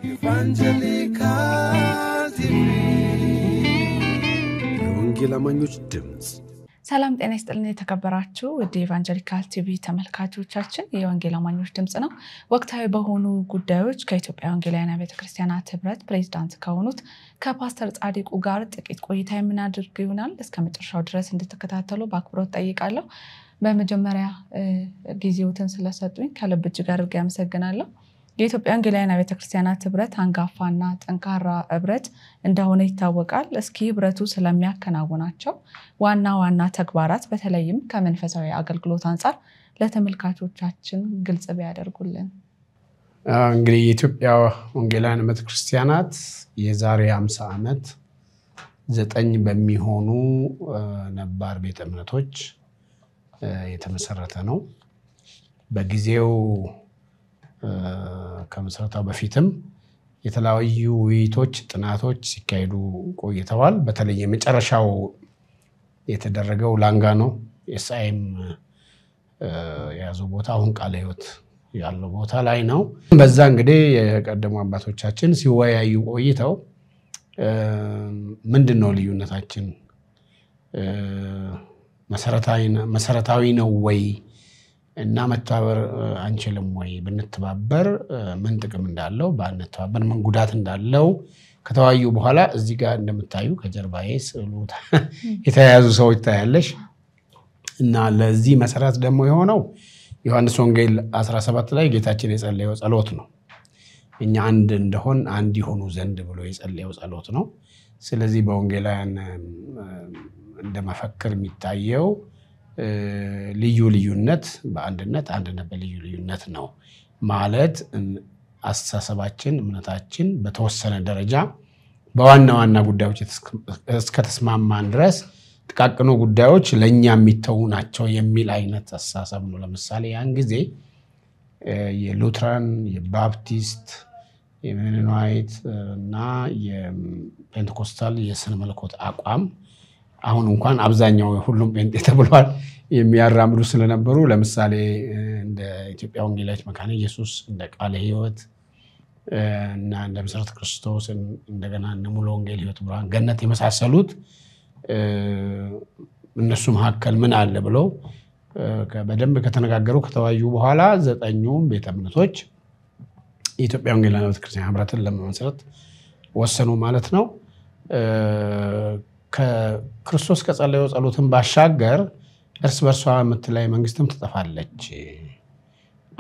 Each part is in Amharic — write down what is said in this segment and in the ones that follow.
Evangelical TV የወንጌል አማኞች ድምጽ ሰላም ጤና ይስጥልን የተከበራችሁ ወደ ኢቫንጀሊካል ቲቪ ተመልካቾቻችን የወንጌል አማኞች ድምጽ ነው ወቅታዊ በሆኑ ጉዳዮች ከኢትዮጵያ ወንጌላውያን ቤተክርስቲያናት ህብረት ፕሬዝዳንት ከሆኑት ከፓስተር ጻዲቁ ጋር ጥቂት ቆይታ የምናደርግ ይሆናል እስከመጨረሻው ድረስ እንድትከታተሉ በአክብሮት ጠይቃለሁ በመጀመሪያ ጊዜውትን ስለሰጡኝ ከልብ እጅግ አድርጌ አመሰግናለሁ የኢትዮጵያ ወንጌላውያን ቤተክርስቲያናት ህብረት አንጋፋና ጠንካራ ህብረት እንደሆነ ይታወቃል እስኪ ህብረቱ ስለሚያከናውናቸው ዋና ተግባራት በተለይም ከመንፈሳዊ አገልግሎት አንፃር ለተመልካቾቻችን ግልጽ ቢያደርጉልን እንግዲህ የኢትዮጵያ ወንጌላውያን ቤተክርስቲያናት የዛሬ 50 ዓመት 9 በሚሆኑ ነባር ቤተ እምነቶች የተመሰረተ ነው በጊዜው ከመሰረታው በፊትም የተለያዩ ውይይቶች ጥናቶች ሲካሄዱ ቆይተዋል በተለይ የመጨረሻው የተደረገው ላንጋኖ ኤስአይኤም ያዘው ቦታ አሁን ቃለ ሕይወት ያለው ቦታ ላይ ነው በዛ እንግዲህ የቀደሙ አባቶቻችን ሲወያዩ ቆይተው ምንድነው ልዩነታችን መሰረታዊ ነው ወይ እና መተባበር አንችልም ወይ ብንተባበር ምን ጥቅም እንዳለው ባንተባበር ምን ጉዳት እንዳለው ከተዋዩ በኋላ እዚህ ጋር እንደምታዩ ከጀርባዬ ስዕሉ የተያያዙ ሰዎች ታያለሽ እና ለዚህ መሰረት ደግሞ የሆነው ዮሐንስ ወንጌል 17 ላይ ጌታችን የጸለየው ጸሎት ነው እኛ አንድ እንደሆን አንድ ይሆኑ ዘንድ ብሎ የጸለየው ጸሎት ነው ስለዚህ በወንጌላውያን እንደመፈክር የሚታየው ልዩነት በአንድነት በልዩነት ነው ማለት አስተሳሰባችን እምነታችን በተወሰነ ደረጃ በዋና ጉዳዮች እስከተስማማን ድረስ ጥቃቅኖ ጉዳዮች ለኛ የሚተው ናቸው የሚል አይነት አስተሳሰብ ነው ለምሳሌ ያን ጊዜ የሉትራን የባፕቲስት የሜኖናይት እና የፔንቴኮስታል የስነ መለኮት አቋም አሁን እንኳን አብዛኛው ሁሉም ጴንጤ ተብሏል የሚያራምዱ ስለነበሩ ለምሳሌ እንደ ኢትዮጵያ ወንጌላዊት መካነ ኢየሱስ እንደ ቃለ ሕይወት እና እንደ መሰረት ክርስቶስ እንደገና እንደ ሙሉ ወንጌል ሕይወት ብርሃን ገነት የመሳሰሉት እነሱ መሐከል ምን አለ ብለው በደንብ ከተነጋገሩ ከተዋዩ በኋላ 9ኙም ቤተ እምነቶች የኢትዮጵያ ወንጌላውያን ቤተክርስቲያን ህብረትን ለመመስረት ወሰኑ ማለት ነው ከክርስቶስ ከጸለየው ጸሎትን ባሻገር እርስ በርሷ የምትላይ መንግስትም ትጠፋለች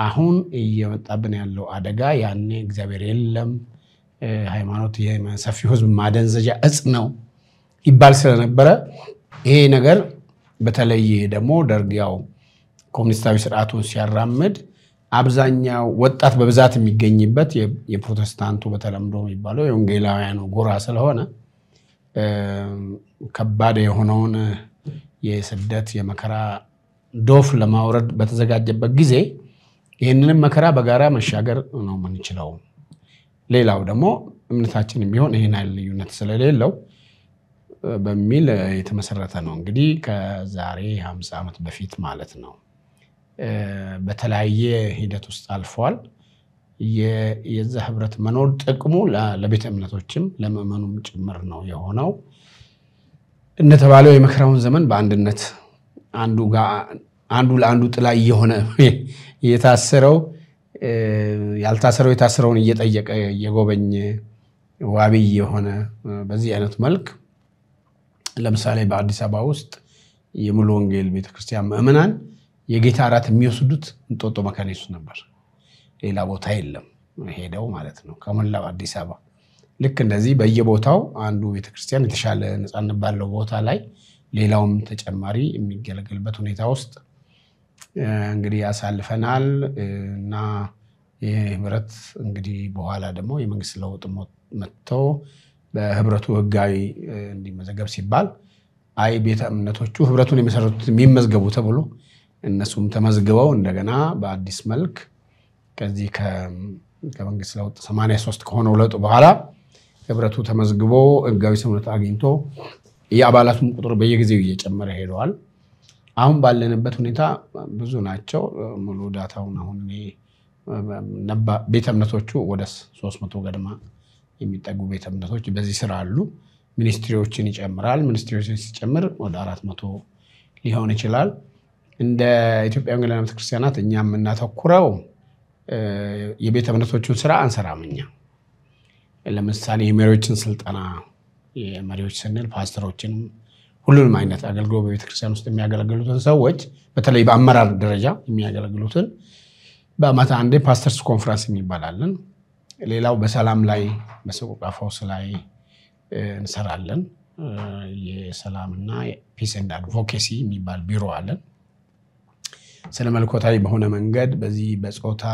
አሁን እየመጣብን ያለው አደጋ ያኔ እግዚአብሔር የለም ሃይማኖት የሰፊው ህዝብ ማደንዘጃ እጽ ነው ይባል ስለነበረ ይሄ ነገር በተለይ ደግሞ ደርግ ያው ኮሙኒስታዊ ስርዓቱን ሲያራምድ አብዛኛው ወጣት በብዛት የሚገኝበት የፕሮቴስታንቱ በተለምዶ የሚባለው የወንጌላውያኑ ጎራ ስለሆነ ከባድ የሆነውን የስደት የመከራ ዶፍ ለማውረድ በተዘጋጀበት ጊዜ ይሄንንም መከራ በጋራ መሻገር ነው የምንችለው ሌላው ደግሞ እምነታችን ቢሆን ይሄን ልዩነት ስለሌለው በሚል የተመሰረተ ነው እንግዲህ ከዛሬ 50 ዓመት በፊት ማለት ነው በተለያየ ሂደት ውስጥ አልፏል የዛ ህብረት መኖር ጥቅሙ ለቤተ እምነቶችም ለምእመኑም ጭምር ነው የሆነው እንደተባለው የመከራውን ዘመን በአንድነት አንዱ ለአንዱ ጥላ የሆነ የታሰረው ያልታሰረው የታሰረውን እየጠየቀ የጎበኘ ዋቢ የሆነ በዚህ አይነት መልክ ለምሳሌ በአዲስ አበባ ውስጥ የሙሉ ወንጌል ቤተክርስቲያን ምእመናን የጌታ እራት የሚወስዱት እንጦጦ መካነ ኢየሱስ ነበር ሌላ ቦታ የለም ሄደው ማለት ነው ከመላው አዲስ አበባ ልክ እንደዚህ በየቦታው አንዱ ቤተክርስቲያን የተሻለ ነፃነት ባለው ቦታ ላይ ሌላውም ተጨማሪ የሚገለገልበት ሁኔታ ውስጥ እንግዲህ ያሳልፈናል እና የህብረት እንግዲህ በኋላ ደግሞ የመንግስት ለውጥ መጥቶ በህብረቱ ህጋዊ እንዲመዘገብ ሲባል አይ ቤተ እምነቶቹ ህብረቱን የመሰረቱት የሚመዝገቡ ተብሎ እነሱም ተመዝግበው እንደገና በአዲስ መልክ ከዚህ ከመንግስት ለውጥ 83 ከሆነው ለውጥ በኋላ ህብረቱ ተመዝግቦ ህጋዊ ስምረት አግኝቶ የአባላቱም ቁጥር በየጊዜው እየጨመረ ሄዷል አሁን ባለንበት ሁኔታ ብዙ ናቸው ሙሉ ዳታውን አሁን ቤተ እምነቶቹ ወደ 300 ገደማ የሚጠጉ ቤተ እምነቶች በዚህ ስራ አሉ። ሚኒስትሪዎችን ይጨምራል። ሚኒስትሪዎችን ሲጨምር ወደ 400 ሊሆን ይችላል። እንደ ኢትዮጵያ ወንጌላውያን ቤተክርስቲያናት እኛ የምናተኩረው የቤተ እምነቶቹን ስራ አንሰራም። እኛ ለምሳሌ የመሪዎችን ስልጠና የመሪዎች ስንል ፓስተሮችን ሁሉንም አይነት አገልግሎት በቤተክርስቲያን ውስጥ የሚያገለግሉትን ሰዎች በተለይ በአመራር ደረጃ የሚያገለግሉትን በአመት አንዴ ፓስተርስ ኮንፈረንስ የሚባላለን። ሌላው በሰላም ላይ በሰቆቃ ፈውስ ላይ እንሰራለን። የሰላምና ፒስ ኤንድ አድቮኬሲ የሚባል ቢሮ አለን። ስለ መልኮታዊ በሆነ መንገድ በዚህ በጾታ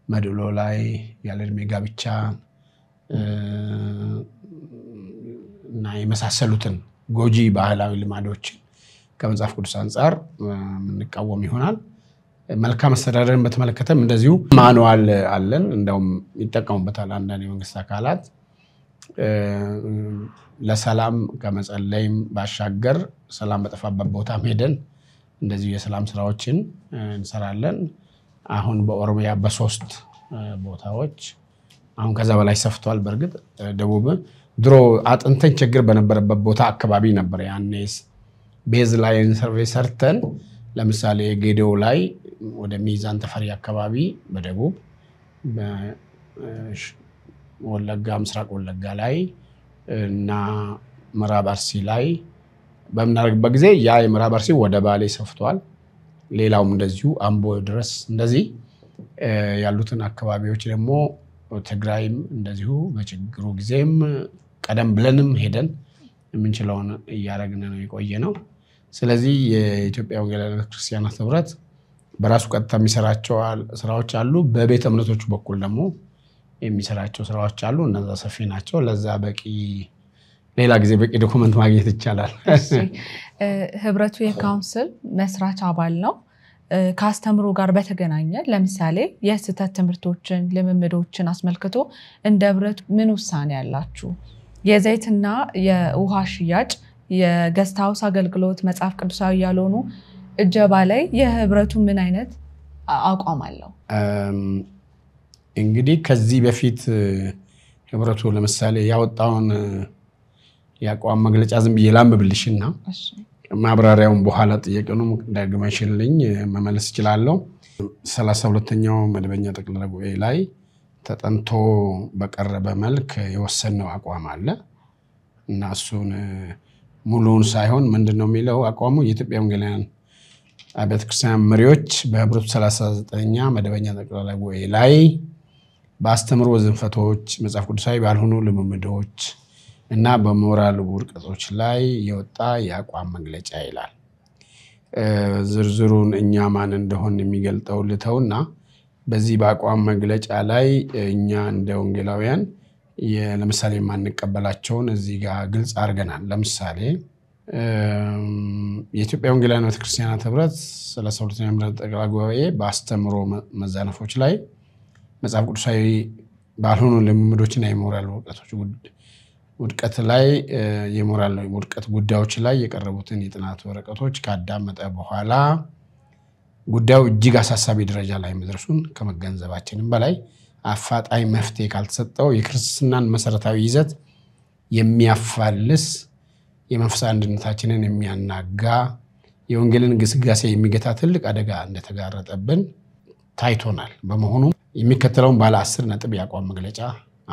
መድሎ ላይ ያለ ዕድሜ ጋብቻ እና የመሳሰሉትን ጎጂ ባህላዊ ልማዶችን ከመጽሐፍ ቅዱስ አንፃር የምንቃወም ይሆናል። መልካም አስተዳደርን በተመለከተም እንደዚሁ ማኑዋል አለን። እንደውም ይጠቀሙበታል አንዳንድ የመንግስት አካላት ለሰላም ከመጸለይም ባሻገር ሰላም በጠፋበት ቦታ ሄደን እንደዚሁ የሰላም ስራዎችን እንሰራለን። አሁን በኦሮሚያ በ3 ቦታዎች አሁን ከዛ በላይ ሰፍቷል። በርግጥ ደቡብ ድሮ አጥንተን ችግር በነበረበት ቦታ አካባቢ ነበር ያኔስ ቤዝ ላይን ሰርቬይ ሰርተን ለምሳሌ ጌዴኦ ላይ ወደ ሚዛን ተፈሪ አካባቢ በደቡብ ወለጋ ምስራቅ ወለጋ ላይ እና ምዕራብ አርሲ ላይ በመናገርበት ጊዜ ያ የምዕራብ አርሲ ወደ ባሌ ሰፍቷል። ሌላውም እንደዚሁ አምቦ ድረስ እንደዚህ ያሉትን አካባቢዎች ደግሞ ትግራይም እንደዚሁ በችግሩ ጊዜም ቀደም ብለንም ሄደን የምንችለውን እያደረግን ነው የቆየነው። ስለዚህ የኢትዮጵያ ወንጌላውያን ቤተክርስቲያናት ህብረት በራሱ ቀጥታ የሚሰራቸው ስራዎች አሉ። በቤተ እምነቶቹ በኩል ደግሞ የሚሰራቸው ስራዎች አሉ። እነዛ ሰፊ ናቸው። ለዛ በቂ ሌላ ጊዜ በቂ ዶክመንት ማግኘት ይቻላል። ህብረቱ የካውንስል መስራች አባል ነው። ከአስተምሮ ጋር በተገናኘ ለምሳሌ የስህተት ትምህርቶችን ልምምዶችን አስመልክቶ እንደ ህብረቱ ምን ውሳኔ ያላችሁ? የዘይትና የውሃ ሽያጭ፣ የገስት ሃውስ አገልግሎት፣ መጽሐፍ ቅዱሳዊ ያልሆኑ እጀባ ላይ የህብረቱ ምን አይነት አቋም አለው? እንግዲህ ከዚህ በፊት ህብረቱ ለምሳሌ ያወጣውን ያቋም መግለጫ ዝም ብዬ ላንብብልሽና ማብራሪያውን በኋላ ጥያቄውንም ደግመሽልኝ መመለስ ይችላልው። 32ኛው መደበኛ ጠቅላላ ጉባኤ ላይ ተጠንቶ በቀረበ መልክ የወሰነው አቋም አለ እና እሱን ሙሉውን ሳይሆን ምንድነው የሚለው አቋሙ የኢትዮጵያ ወንጌላውያን ቤተክርስቲያን መሪዎች በህብረቱ 39ኛ መደበኛ ጠቅላላ ጉባኤ ላይ በአስተምሮ ዝንፈቶች፣ መጽሐፍ ቅዱሳዊ ባልሆኑ ልምምዶች እና በሞራል ውድቀቶች ላይ የወጣ የአቋም መግለጫ ይላል። ዝርዝሩን እኛ ማን እንደሆን የሚገልጠው ልተውና በዚህ በአቋም መግለጫ ላይ እኛ እንደ ወንጌላውያን ለምሳሌ ማንቀበላቸውን እዚህ ጋር ግልጽ አድርገናል። ለምሳሌ የኢትዮጵያ ወንጌላውያን ቤተክርስቲያናት ህብረት 32ኛ መደበኛ ጠቅላላ ጉባኤ በአስተምሮ መዛነፎች ላይ መጽሐፍ ቅዱሳዊ ባልሆኑ ልምምዶችና የሞራል ውድቀት ላይ የሞራል ውድቀት ጉዳዮች ላይ የቀረቡትን የጥናት ወረቀቶች ካዳመጠ በኋላ ጉዳዩ እጅግ አሳሳቢ ደረጃ ላይ መድረሱን ከመገንዘባችንም በላይ አፋጣኝ መፍትሄ ካልተሰጠው የክርስትናን መሰረታዊ ይዘት የሚያፋልስ የመንፈሳዊ አንድነታችንን የሚያናጋ የወንጌልን ግስጋሴ የሚገታ ትልቅ አደጋ እንደተጋረጠብን ታይቶናል። በመሆኑ የሚከተለውን ባለ 10 ነጥብ ያቋም መግለጫ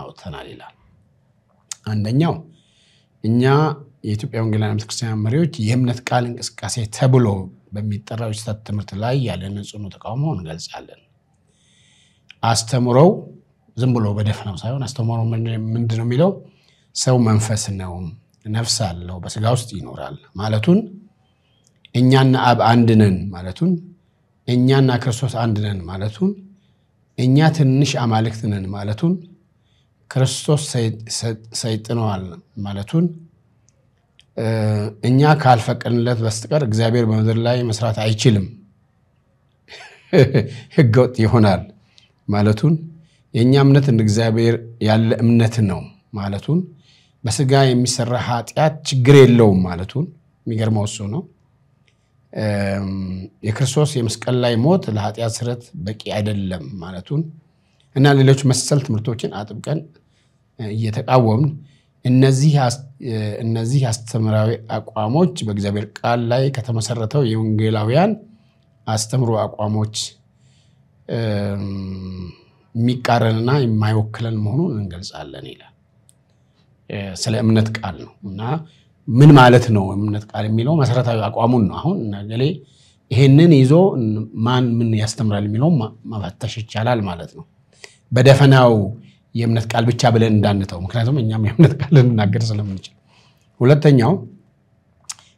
አውጥተናል ይላል። አንደኛው እኛ የኢትዮጵያ ወንጌላውያን ቤተክርስቲያን መሪዎች የእምነት ቃል እንቅስቃሴ ተብሎ በሚጠራው የስህተት ትምህርት ላይ ያለን ጽኑ ተቃውሞ እንገልጻለን። አስተምሮው ዝም ብሎ በደፈናው ሳይሆን አስተምሮው ምንድነው የሚለው ሰው መንፈስ ነው፣ ነፍስ አለው፣ በስጋ ውስጥ ይኖራል ማለቱን፣ እኛና አብ አንድ ነን ማለቱን፣ እኛና ክርስቶስ አንድ ነን ማለቱን፣ እኛ ትንሽ አማልክት ነን ማለቱን፣ ክርስቶስ ሰይጥነዋል ማለቱን፣ እኛ ካልፈቀድንለት በስተቀር እግዚአብሔር በምድር ላይ መስራት አይችልም ህገወጥ ይሆናል ማለቱን፣ የኛ እምነት እንደ እግዚአብሔር ያለ እምነት ነው ማለቱን፣ በስጋ የሚሰራ ኃጢያት ችግር የለውም ማለቱን፣ የሚገርመው እሱ ነው። የክርስቶስ የመስቀል ላይ ሞት ለኃጢአት ስርየት በቂ አይደለም ማለቱን እና ሌሎች መሰል ትምህርቶችን አጥብቀን እየተቃወምን እነዚህ አስተምራዊ አቋሞች በእግዚአብሔር ቃል ላይ ከተመሰረተው የወንጌላውያን አስተምሮ አቋሞች የሚቃረንና የማይወክለን መሆኑን እንገልጻለን ይላል። ስለ እምነት ቃል ነው እና ምን ማለት ነው እምነት ቃል የሚለው መሰረታዊ አቋሙን ነው። አሁን ነገሌ ይሄንን ይዞ ማን ምን ያስተምራል የሚለው ማፈተሽ ይቻላል ማለት ነው። በደፈናው የእምነት ቃል ብቻ ብለን እንዳንተው፣ ምክንያቱም እኛም የእምነት ቃል ልንናገር ስለምንችል። ሁለተኛው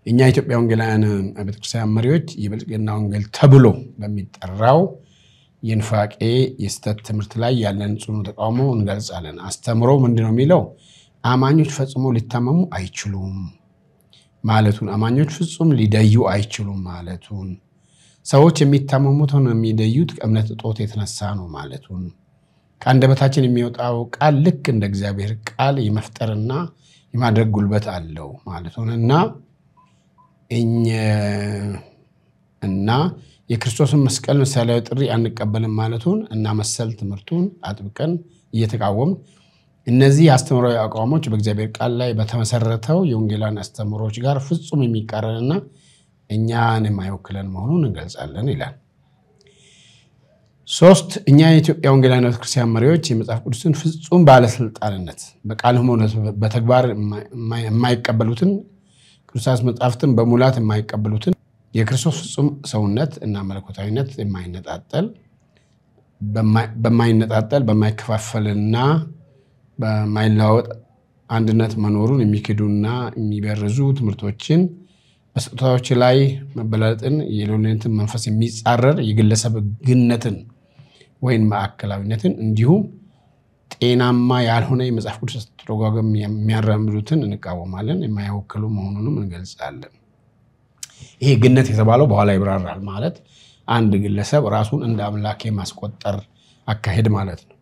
እኛ ኢትዮጵያ ወንጌላውያን ቤተክርስቲያን መሪዎች የብልጽግና ወንጌል ተብሎ በሚጠራው የንፋቄ የስተት ትምህርት ላይ ያለን ጽኑ ተቃውሞ እንገልጻለን። አስተምሮ ምንድነው የሚለው አማኞች ፈጽሞ ሊታመሙ አይችሉም ማለቱን፣ አማኞች ፍጹም ሊደዩ አይችሉም ማለቱን፣ ሰዎች የሚታመሙት ሆነ የሚደዩት ከእምነት እጦት የተነሳ ነው ማለቱን፣ ከአንደበታችን የሚወጣው ቃል ልክ እንደ እግዚአብሔር ቃል የመፍጠርና የማድረግ ጉልበት አለው ማለቱን እና የክርስቶስን መስቀል ምሳሌያዊ ጥሪ አንቀበልም ማለቱን እና መሰል ትምህርቱን አጥብቀን እየተቃወምን እነዚህ አስተምራዊ አቋሞች በእግዚአብሔር ቃል ላይ በተመሰረተው የወንጌላውያን አስተምሮች ጋር ፍጹም የሚቃረንና እኛን የማይወክለን መሆኑን እንገልጻለን ይላል። 3 እኛ የኢትዮጵያ ወንጌላውያን ቤተክርስቲያን መሪዎች የመጽሐፍ ቅዱስን ፍጹም ባለስልጣንነት በቃልም ሆነ በተግባር የማይቀበሉትን ቅዱሳት መጻሕፍትን በሙላት የማይቀበሉትን የክርስቶስ ፍጹም ሰውነት እና መለኮታዊነት በማይነጣጠል በማይከፋፈልና በማይለዋወጥ አንድነት መኖሩን የሚክዱና የሚበርዙ ትምህርቶችን በስጦታዎች ላይ መበላለጥን የሎሌነትን መንፈስ የሚጻረር የግለሰብ ግነትን ወይም ማዕከላዊነትን እንዲሁም ጤናማ ያልሆነ የመጽሐፍ ቅዱስ አስተረጓጎም የሚያራምዱትን እንቃወማለን፣ የማይወክሉ መሆኑንም እንገልጻለን። ይሄ ግነት የተባለው በኋላ ይብራራል። ማለት አንድ ግለሰብ ራሱን እንደ አምላክ ማስቆጠር አካሄድ ማለት ነው።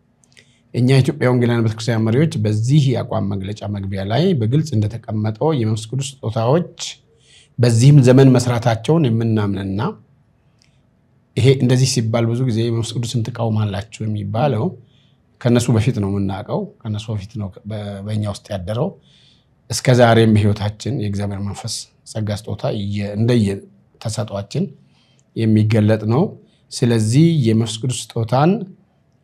እኛ ኢትዮጵያ ወንጌላውያን ቤተክርስቲያን መሪዎች በዚህ የአቋም መግለጫ መግቢያ ላይ በግልጽ እንደተቀመጠው የመንፈስ ቅዱስ ስጦታዎች በዚህም ዘመን መስራታቸውን የምናምንና ይሄ እንደዚህ ሲባል ብዙ ጊዜ የመንፈስ ቅዱስን ተቃውማላችሁ የሚባለው ከነሱ በፊት ነው የምናውቀው፣ ከነሱ በፊት ነው በእኛ ውስጥ ያደረው። እስከ ዛሬም በህይወታችን የእግዚአብሔር መንፈስ ጸጋ ስጦታ እንደየ ተሰጧችን የሚገለጥ ነው። ስለዚህ የመንፈስ ቅዱስ ስጦታን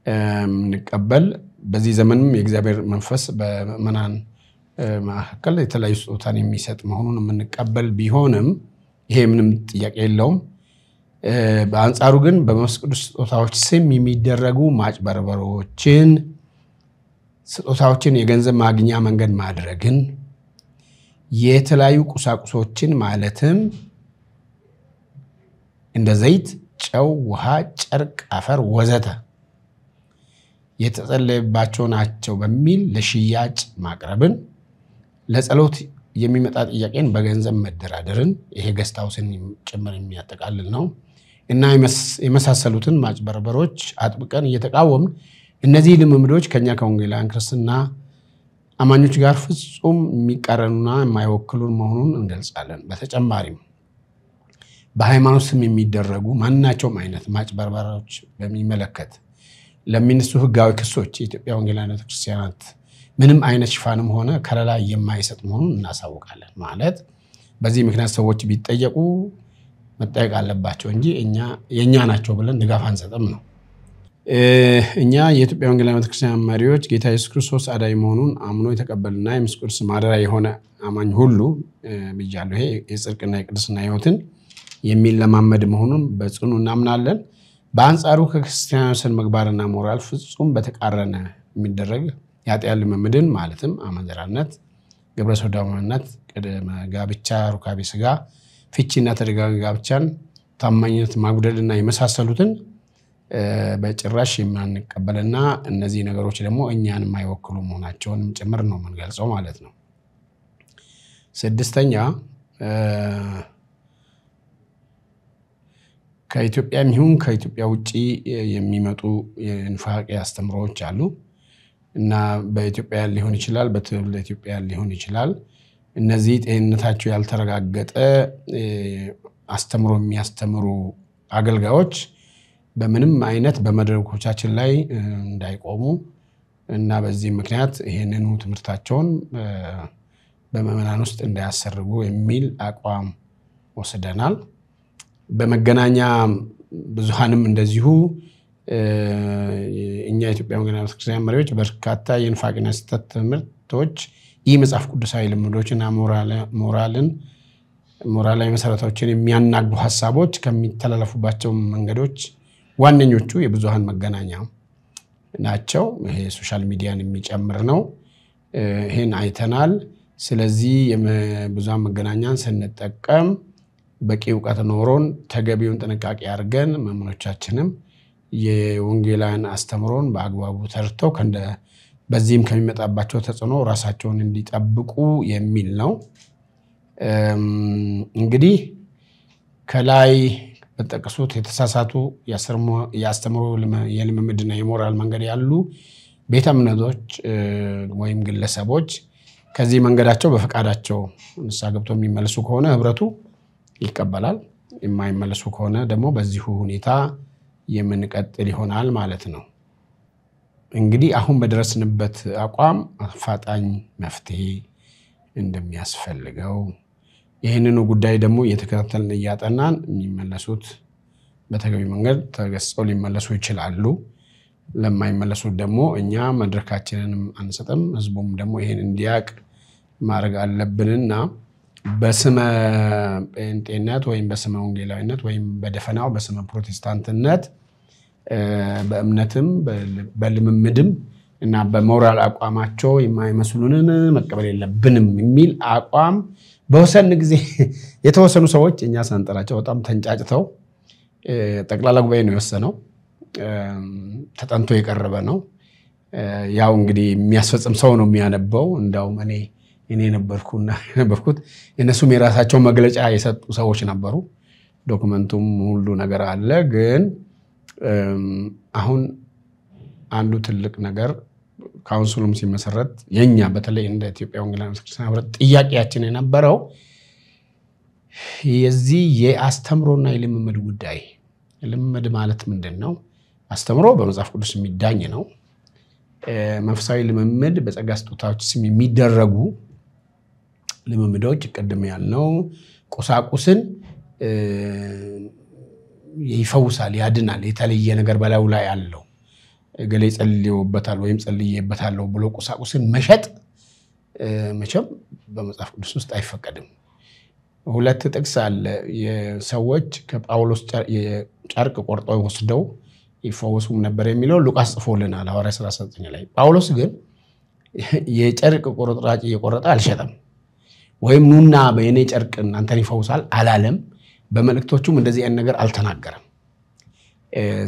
እንቀበል። በዚህ ዘመንም የእግዚአብሔር መንፈስ በመናን ማከለ የተለያዩ ስጦታን የሚሰጥ መሆኑን የምንቀበል ቢሆንም ይሄ ምንም ጥያቄ የለውም። በአንጻሩ ግን በመንፈስ ቅዱስ ስጦታዎች ስም የሚደረጉ ማጭበርበሮችን፣ ስጦታዎችን የገንዘብ ማግኛ መንገድ ማድረግን፣ የተለያዩ ቁሳቁሶችን ማለትም እንደ ዘይት፣ ጨው፣ ውሃ፣ ጨርቅ፣ አፈር ወዘተ የተጸለየባቸው ናቸው በሚል ለሽያጭ ማቅረብን፣ ለጸሎት የሚመጣ ጥያቄን በገንዘብ መደራደርን፣ ይሄ ገስታውስን ጭምር የሚያጠቃልል ነው እና የመሳሰሉትን ማጭበርበሮች አጥብቀን እየተቃወምን እነዚህ ልምምዶች ከኛ ከወንጌላውያን ክርስትና አማኞች ጋር ፍጹም የሚቃረኑና የማይወክሉን መሆኑን እንገልጻለን። በተጨማሪም በሃይማኖት ስም የሚደረጉ ማናቸውም አይነት ማጭበርበሮች በሚመለከት ለሚነሱ ህጋዊ ክሶች የኢትዮጵያ ወንጌላውያን ቤተክርስቲያናት ምንም አይነት ሽፋንም ሆነ ከለላ የማይሰጥ መሆኑን እናሳውቃለን። ማለት በዚህ ምክንያት ሰዎች ቢጠየቁ መጠየቅ አለባቸው እንጂ የኛ ናቸው ብለን ድጋፍ አንሰጥም ነው። እኛ የኢትዮጵያ ወንጌላውያን ቤተክርስቲያን መሪዎች ጌታ ኢየሱስ ክርስቶስ አዳኝ መሆኑን አምኖ የተቀበልና የመንፈስ ቅዱስ ማደሪያ የሆነ አማኝ ሁሉ ብያለሁ። ይሄ የጽድቅና የቅድስና ህይወትን የሚለማመድ መሆኑን በጽኑ እናምናለን። በአንጻሩ ከክርስቲያናዊ ስነ ምግባርና ሞራል ፍጹም በተቃረነ የሚደረግ የኃጢአት ልምምድን ማለትም አመንዝራነት፣ ግብረ ሰዶማዊነት፣ ቅድመ ጋብቻ፣ ሩካቤ ስጋ፣ ፍቺና ተደጋጋሚ ጋብቻን፣ ታማኝነት ማጉደልና የመሳሰሉትን በጭራሽ የማንቀበልና እነዚህ ነገሮች ደግሞ እኛን የማይወክሉ መሆናቸውን ጭምር ነው የምንገልጸው ማለት ነው። 6ኛ ከኢትዮጵያ ይሁን ከኢትዮጵያ ውጪ የሚመጡ የንፋቄ አስተምሮች አሉ እና በኢትዮጵያ ሊሆን ይችላል፣ በትውልደ ኢትዮጵያ ሊሆን ይችላል። እነዚህ ጤንነታቸው ያልተረጋገጠ አስተምሮ የሚያስተምሩ አገልጋዮች በምንም አይነት በመድረኮቻችን ላይ እንዳይቆሙ እና በዚህ ምክንያት ይሄንኑ ትምህርታቸውን በመመናን ውስጥ እንዳያሰርጉ የሚል አቋም ወስደናል። በመገናኛ ብዙሃንም እንደዚሁ እኛ የኢትዮጵያ ወንጌላውያን ቤተክርስቲያን መሪዎች በርካታ የንፋቅና ስህተት ትምህርቶች መጽሐፍ ቅዱሳዊ ልምዶችና ሞራላዊ መሰረቶችን የሚያናጉ ሐሳቦች ከሚተላለፉባቸው መንገዶች ዋነኞቹ የብዙሃን መገናኛ ናቸው። ይሄ ሶሻል ሚዲያን የሚጨምር ነው። ይሄን አይተናል። ስለዚህ የብዙሃን መገናኛን ስንጠቀም በቂ ዕውቀት ኖሮን ተገቢውን ጥንቃቄ አድርገን መምኖቻችንም የወንጌላውያን አስተምሮን በአግባቡ ተርተው በዚህም ከሚመጣባቸው ተጽዕኖ ራሳቸውን እንዲጠብቁ የሚል ነው። እንግዲህ ከላይ በተጠቀሱት የተሳሳቱ የአስተምሮ የልምምድና የሞራል መንገድ ያሉ ቤተ እምነቶች ወይም ግለሰቦች ከዚህ መንገዳቸው በፈቃዳቸው ንስሐ ገብተው የሚመለሱ ከሆነ ህብረቱ ይቀበላል። የማይመለሱ ከሆነ ደግሞ በዚሁ ሁኔታ የምንቀጥል ይሆናል ማለት ነው። እንግዲህ አሁን በደረስንበት አቋም አፋጣኝ መፍትሄ እንደሚያስፈልገው ይህንኑ ጉዳይ ደግሞ እየተከታተልን እያጠናን የሚመለሱት በተገቢ መንገድ ተገስጸው ሊመለሱ ይችላሉ። ለማይመለሱት ደግሞ እኛ መድረካችንንም አንሰጥም። ህዝቡም ደግሞ ይሄን እንዲያቅ ማድረግ አለብንና በስመ ጴንጤነት ወይም በስመ ወንጌላዊነት ወይም በደፈናው በስመ ፕሮቴስታንትነት በእምነትም በልምምድም እና በሞራል አቋማቸው የማይመስሉንን መቀበል የለብንም የሚል አቋም በወሰን ጊዜ የተወሰኑ ሰዎች እኛ ሳንጠራቸው በጣም ተንጫጭተው ጠቅላላ ጉባኤ ነው የወሰነው። ተጠንቶ የቀረበ ነው። ያው እንግዲህ የሚያስፈጽም ሰው ነው የሚያነበው። እንዳውም እኔ ነበርኩት እነሱም የራሳቸው መግለጫ የሰጡ ሰዎች ነበሩ። ዶክመንቱም ሁሉ ነገር አለ። ግን አሁን አንዱ ትልቅ ነገር ካውንስሉም ሲመሰረት የኛ በተለይ እንደ ኢትዮጵያ ወንጌላውያን ቤተክርስቲያን ህብረት ጥያቄያችን የነበረው የዚህ የአስተምሮና የልምምድ ጉዳይ። ልምምድ ማለት ምንድነው? አስተምሮ በመጽሐፍ ቅዱስ የሚዳኝ ነው። መንፈሳዊ ልምምድ በጸጋ ስጦታዎች ስም የሚደረጉ ልምምዶች ቀደም ያልነው ቁሳቁስን ይፈውሳል፣ ያድናል፣ የተለየ ነገር በላዩ ላይ አለው ገሌ ጸልዮበታል ወይም ጸልየበታል ብሎ ቁሳቁስን መሸጥ መቼም በመጽሐፍ ቅዱስ ውስጥ አይፈቀድም። ሁለት ጥቅስ አለ። የሰዎች ከጳውሎስ ጨርቅ ቆርጠው ወስደው ይፈወሱም ነበር የሚለው ሉቃስ ጽፎልናል ሐዋርያት 19 ላይ። ጳውሎስ ግን የጨርቅ ቁርጥራጭ እየቆረጠ አልሸጠም፣ ወይም ኑና በእኔ ጨርቅ እናንተን ይፈውሳል አላለም። በመልእክቶቹም እንደዚህ አይነት ነገር አልተናገረም።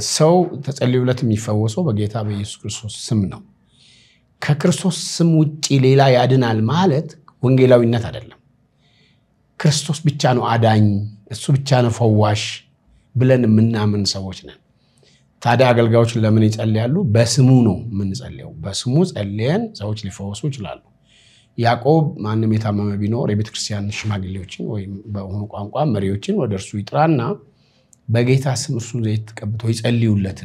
ሰው ተጸልዮለት የሚፈወሰው በጌታ በኢየሱስ ክርስቶስ ስም ነው። ከክርስቶስ ስም ውጪ ሌላ ያድናል ማለት ወንጌላዊነት አይደለም። ክርስቶስ ብቻ ነው አዳኝ፣ እሱ ብቻ ነው ፈዋሽ ብለን የምናምን ሰዎች ነን። ታዲያ አገልጋዮች ለምን ይጸልያሉ? በስሙ ነው የምንጸልየው። በስሙ ጸልየን ሰዎች ሊፈወሱ ይችላሉ። ያዕቆብ ማንም የታመመ ቢኖር የቤተክርስቲያን ሽማግሌዎችን ወይም በሆኑ ቋንቋ መሪዎችን ወደ እርሱ ይጥራና በጌታ ስም እርሱ ዘይት ቀብቶ ይጸልዩለት፣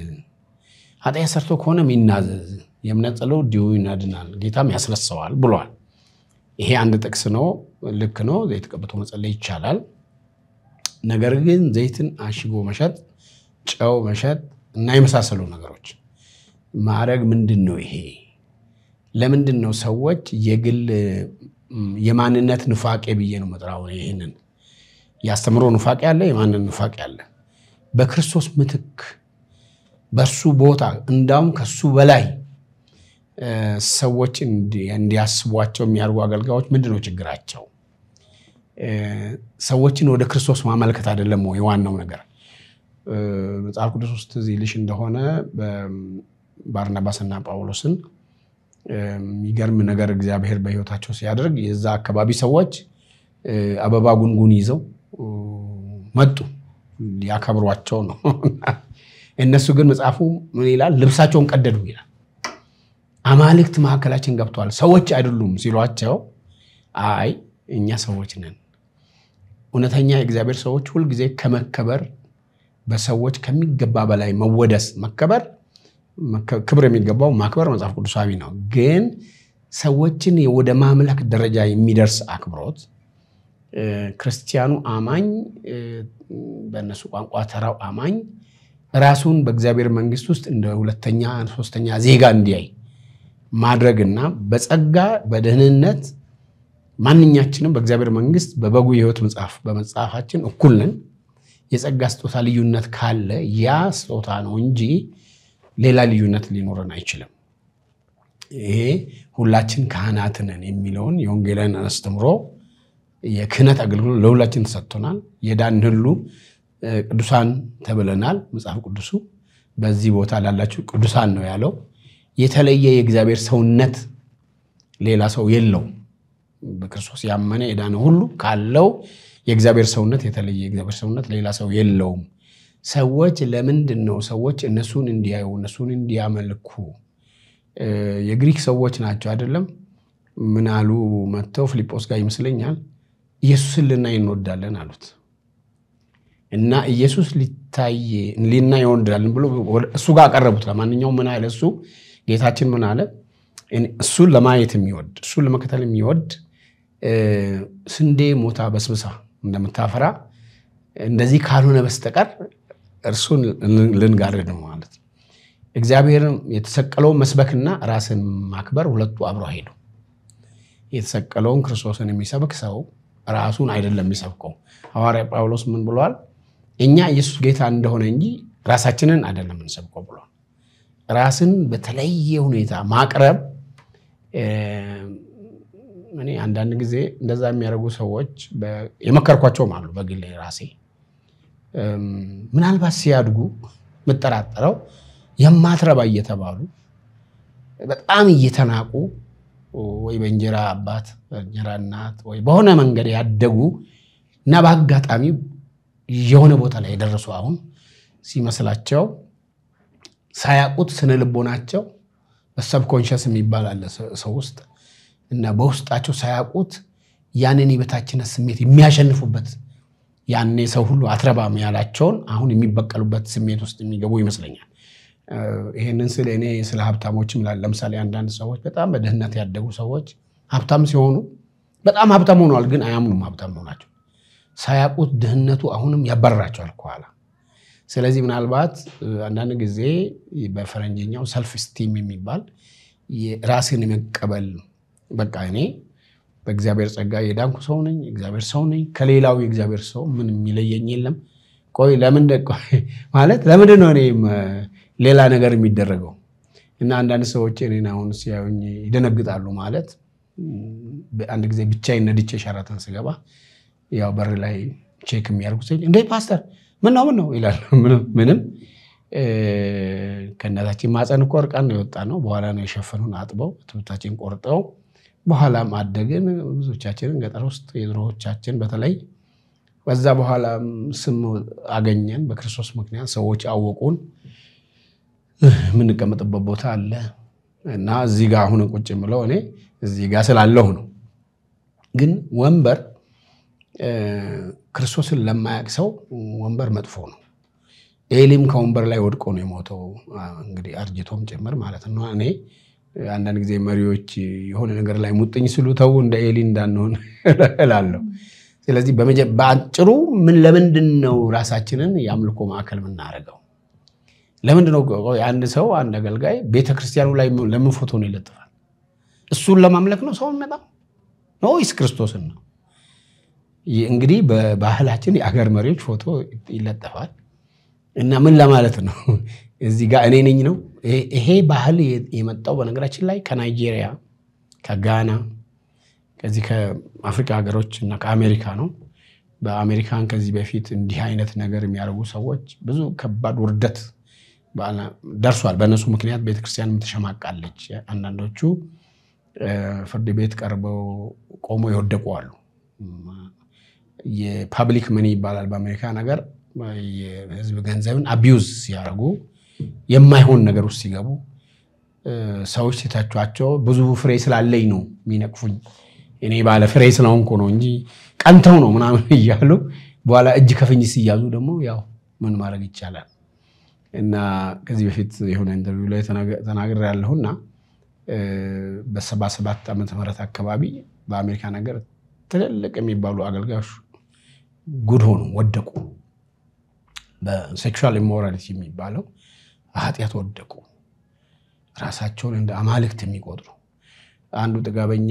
ኃጢአት ሰርቶ ከሆነም ይናዘዝ፣ የእምነት ጸሎት ዲሁ ይናድናል፣ ጌታም ያስነሳዋል ብሏል። ይሄ አንድ ጥቅስ ነው። ልክ ነው። ዘይት ቀብቶ መጸለይ ይቻላል። ነገር ግን ዘይትን አሽጎ መሸጥ፣ ጨው መሸጥ እና የመሳሰሉ ነገሮች ማድረግ ምንድነው? ይሄ ለምንድነው ሰዎች የግል የማንነት ንፋቄ ብዬ ነው መጥራው። ይሄንን ያስተምሮ ንፋቄ አለ፣ የማንነት ንፋቄ አለ። በክርስቶስ ምትክ በሱ ቦታ እንዳውም ከሱ በላይ ሰዎች እንዲያስቧቸው የሚያርጉ አገልጋዮች ምንድነው ችግራቸው? ሰዎችን ወደ ክርስቶስ ማመልከት አይደለም ወይ ዋናው ነገር? መጽሐፍ ቅዱስ ውስጥ እዚህ እንደሆነ ባርናባስና ጳውሎስን የሚገርም ነገር እግዚአብሔር በህይወታቸው ሲያደርግ የዛ አካባቢ ሰዎች አበባ ጉንጉን ይዘው መጡ፣ ያከብሯቸው ነው። እነሱ ግን መጽሐፉ ምን ይላል? ልብሳቸውን ቀደዱ ይላል። አማልክት መካከላችን ገብተዋል ሰዎች አይደሉም ሲሏቸው፣ አይ እኛ ሰዎች ነን፣ እውነተኛ የእግዚአብሔር ሰዎች ሁሉ ጊዜ ከመከበር በሰዎች ከሚገባ በላይ መወደስ መከበር ክብር የሚገባው ማክበር መጽሐፍ ቅዱሳዊ ነው ግን ሰዎችን ወደ ማምለክ ደረጃ የሚደርስ አክብሮት ክርስቲያኑ አማኝ በእነሱ ቋንቋ ተራው አማኝ ራሱን በእግዚአብሔር መንግስት ውስጥ እንደ ሁለተኛ ሶስተኛ ዜጋ እንዲያይ ማድረግና በጸጋ በደህንነት ማንኛችንም በእግዚአብሔር መንግስት በበጉ የህይወት መጽሐፍ በመጽሐፋችን እኩል ነን የጸጋ ስጦታ ልዩነት ካለ ያ ስጦታ ነው እንጂ ሌላ ልዩነት ሊኖረን አይችልም ይሄ ሁላችን ካህናት ነን የሚለውን የወንጌልን አስተምሮ የክህነት አገልግሎት ለሁላችን ተሰጥቶናል የዳን ሁሉ ቅዱሳን ተብለናል መጽሐፍ ቅዱሱ በዚህ ቦታ ላላችሁ ቅዱሳን ነው ያለው የተለየ የእግዚአብሔር ሰውነት ሌላ ሰው የለው በክርስቶስ ያመነ የዳነ ሁሉ ካለው የእግዚአብሔር ሰውነት የተለየ የእግዚአብሔር ሰውነት ሌላ ሰው የለውም ሰዎች ለምንድነው ሰዎች እነሱን እንዲያዩ እነሱን እንዲያመልኩ የግሪክ ሰዎች ናቸው አይደለም ምን አሉ መተው ፊልጶስ ጋር ይመስለኛል ኢየሱስን ልናይ እንወዳለን አሉት እና ኢየሱስ ልናይ እንወዳለን ብሎ እሱ ጋር አቀረቡት ለማንኛውም ምን አለ እሱ ጌታችን ምን አለ እሱን ለማየት የሚወድ እሱን ለመከተል የሚወድ ስንዴ ሞታ በስብሳ እንደምታፈራ እንደዚህ ካልሆነ በስተቀር እርሱን ልንጋርድ ነው ማለት እግዚአብሔር የተሰቀለው መስበክና ራስን ማክበር ሁለቱ አብረው ሄዱ የተሰቀለውን ክርስቶስን የሚሰብክ ሰው ራሱን አይደለም የሚሰብከው ሐዋርያ ጳውሎስ ምን ብሏል እኛ ኢየሱስ ጌታ እንደሆነ እንጂ ራሳችንን አይደለም እንሰብከው ብሏል ራስን በተለየ ሁኔታ ማቅረብ እኔ አንዳንድ ጊዜ እንደዛ የሚያደርጉ ሰዎች የመከርኳቸው ማለት በግል ራሴ ምናልባት ሲያድጉ መጠራጠረው የማትረባ እየተባሉ በጣም እየተናቁ ወይ በእንጀራ አባት በእንጀራ እናት ወይ በሆነ መንገድ ያደጉ እና በአጋጣሚ የሆነ ቦታ ላይ ደረሱ አሁን ሲመስላቸው ሳያቁት ስነ ልቦናቸው በሰብኮንሺየስ የሚባል አለ ሰው ውስጥ እና በውስጣቸው ሳያቁት ያንን የበታችነት ስሜት የሚያሸንፉበት ያኔ ሰው ሁሉ አትረባም ያላቸውን አሁን የሚበቀሉበት ስሜት ውስጥ የሚገቡ ይመስለኛል ይሄንን ስለ እኔ ስለ ሀብታሞችም ለምሳሌ አንዳንድ ሰዎች በጣም በደህንነት ያደጉ ሰዎች ሀብታም ሲሆኑ በጣም ሀብታም ሆነዋል ግን አያምኑም ሀብታም ሆናቸው ሳያቁት ድህነቱ አሁንም ያበራቸዋል ከኋላ ስለዚህ ምናልባት አንዳንድ ጊዜ በፈረንጅኛው ሰልፍ ስቲም የሚባል ራስን የመቀበል በቃ እኔ በእግዚአብሔር ጸጋ የዳንኩ ሰው ነኝ እግዚአብሔር ሰው ነኝ ከሌላው የእግዚአብሔር ሰው ምን የሚለየኝ የለም ቆይ ለምን ማለት ለምን ነው እኔ ሌላ ነገር የሚደረገው እና አንዳንድ ሰዎች እኔን አሁን ሲያዩኝ ይደነግጣሉ ማለት አንድ ጊዜ ብቻዬን ነድቼ ሸራተን ስገባ ያው በር ላይ ቼክ የሚያርጉት እንዴ ፓስተር ምን ነው ይላል ምንም ከነታችን ማፀን ቆርቃን ነው የወጣ ነው በኋላ ነው የሸፈኑን አጥበው ትውታችን ቆርጠው በኋላም አደግን ብዙዎቻችንን ገጠር ውስጥ የድሮዎቻችን በተለይ በዛ በኋላ ስም አገኘን በክርስቶስ ምክንያት ሰዎች አወቁን ምን ቀመጥበት ቦታ አለ እና እዚህ ጋር አሁን ቁጭ ምለው እኔ እዚህ ጋር ስላለው ነው ግን ወንበር ክርስቶስን ለማያውቅ ሰው ወንበር መጥፎ ነው ኤሊም ከወንበር ላይ ወድቆ ነው የሞተው እንግዲህ አርጅቶም ጭምር ማለት ነው እኔ አንዳንድ ጊዜ መሪዎች የሆነ ነገር ላይ ሙጥኝ ሲሉ ተው እንደ ኤሊ እንዳንሆን እላለሁ ስለዚህ በአጭሩ ምን ለምንድነው ራሳችንን ያምልኮ ማዕከል ምናረጋው ለምንድነው አንድ ሰው አንድ አገልጋይ ቤተክርስቲያኑ ላይ ለምን ፎቶ ነው ይለጥፋል እሱን ለማምለክ ነው ሰው የሚመጣው ነው ወይስ ክርስቶስን ነው እንግዲህ በባህላችን የአገር መሪዎች ፎቶ ይለጥፋል እና ምን ለማለት ነው እዚህ ጋር እኔ ነኝ ነው ይሄ ባህል የመጣው በነገራችን ላይ ከናይጄሪያ ከጋና ከዚህ ከአፍሪካ ሀገሮች እና ከአሜሪካ ነው በአሜሪካን ከዚህ በፊት እንዲህ አይነት ነገር የሚያደርጉ ሰዎች ብዙ ከባድ ውርደት ደርሷል በእነሱ ምክንያት ቤተክርስቲያን ተሸማቃለች አንዳንዶቹ ፍርድ ቤት ቀርበው ቆሞ ይወደቁ አሉ የፐብሊክ መኒ ይባላል በአሜሪካ ነገር የህዝብ ገንዘብን አቢዩዝ ሲያደርጉ የማይሆን ነገር ውስጥ ሲገቡ ሰዎች ሲታቻቸው ብዙ ፍሬ ስላለኝ ነው የሚነቅፉኝ እኔ ባለ ፍሬ ስለሆንኩ ነው እንጂ ቀንተው ነው ምናምን እያሉ በኋላ እጅ ከፍንጅ ሲያዙ ደግሞ ያው ምን ማድረግ ይቻላል። እና ከዚህ በፊት የሆነ ኢንተርቪው ላይ ተናግሬ ያለሁና በ77 ዓመተ ምህረት አካባቢ በአሜሪካ ነገር ትልልቅ የሚባሉ አገልጋዮች ጉድ ሆኑ ወደቁ። በሴክሹዋል ኢሞራሊቲ የሚባለው ኃጢአት ወደቁ። ራሳቸውን እንደ አማልክት የሚቆጥሩ አንዱ ጥጋበኛ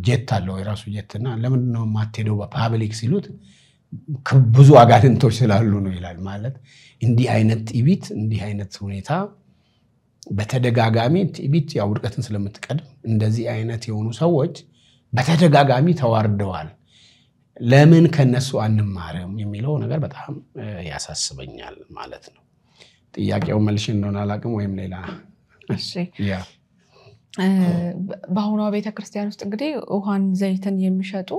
ጄት አለው የራሱ ጄትና ለምን ነው ማትሄደው በፓብሊክ ሲሉት ብዙ አጋንንቶች ስላሉ ነው ይላል። ማለት እንዲህ አይነት ቲቢት እንዲህ አይነት ሁኔታ በተደጋጋሚ ቲቢት ያው ውድቀትን ስለምትቀድም እንደዚህ አይነት የሆኑ ሰዎች በተደጋጋሚ ተዋርደዋል። ለምን ከነሱ አንማርም የሚለው ነገር በጣም ያሳስበኛል ማለት ነው። ጥያቄው መልሽ እንደሆነ አላቅም ወይም ሌላ። እሺ ያ በአሁኗ ቤተክርስቲያን ውስጥ እንግዲህ ውሃን ዘይትን የሚሸጡ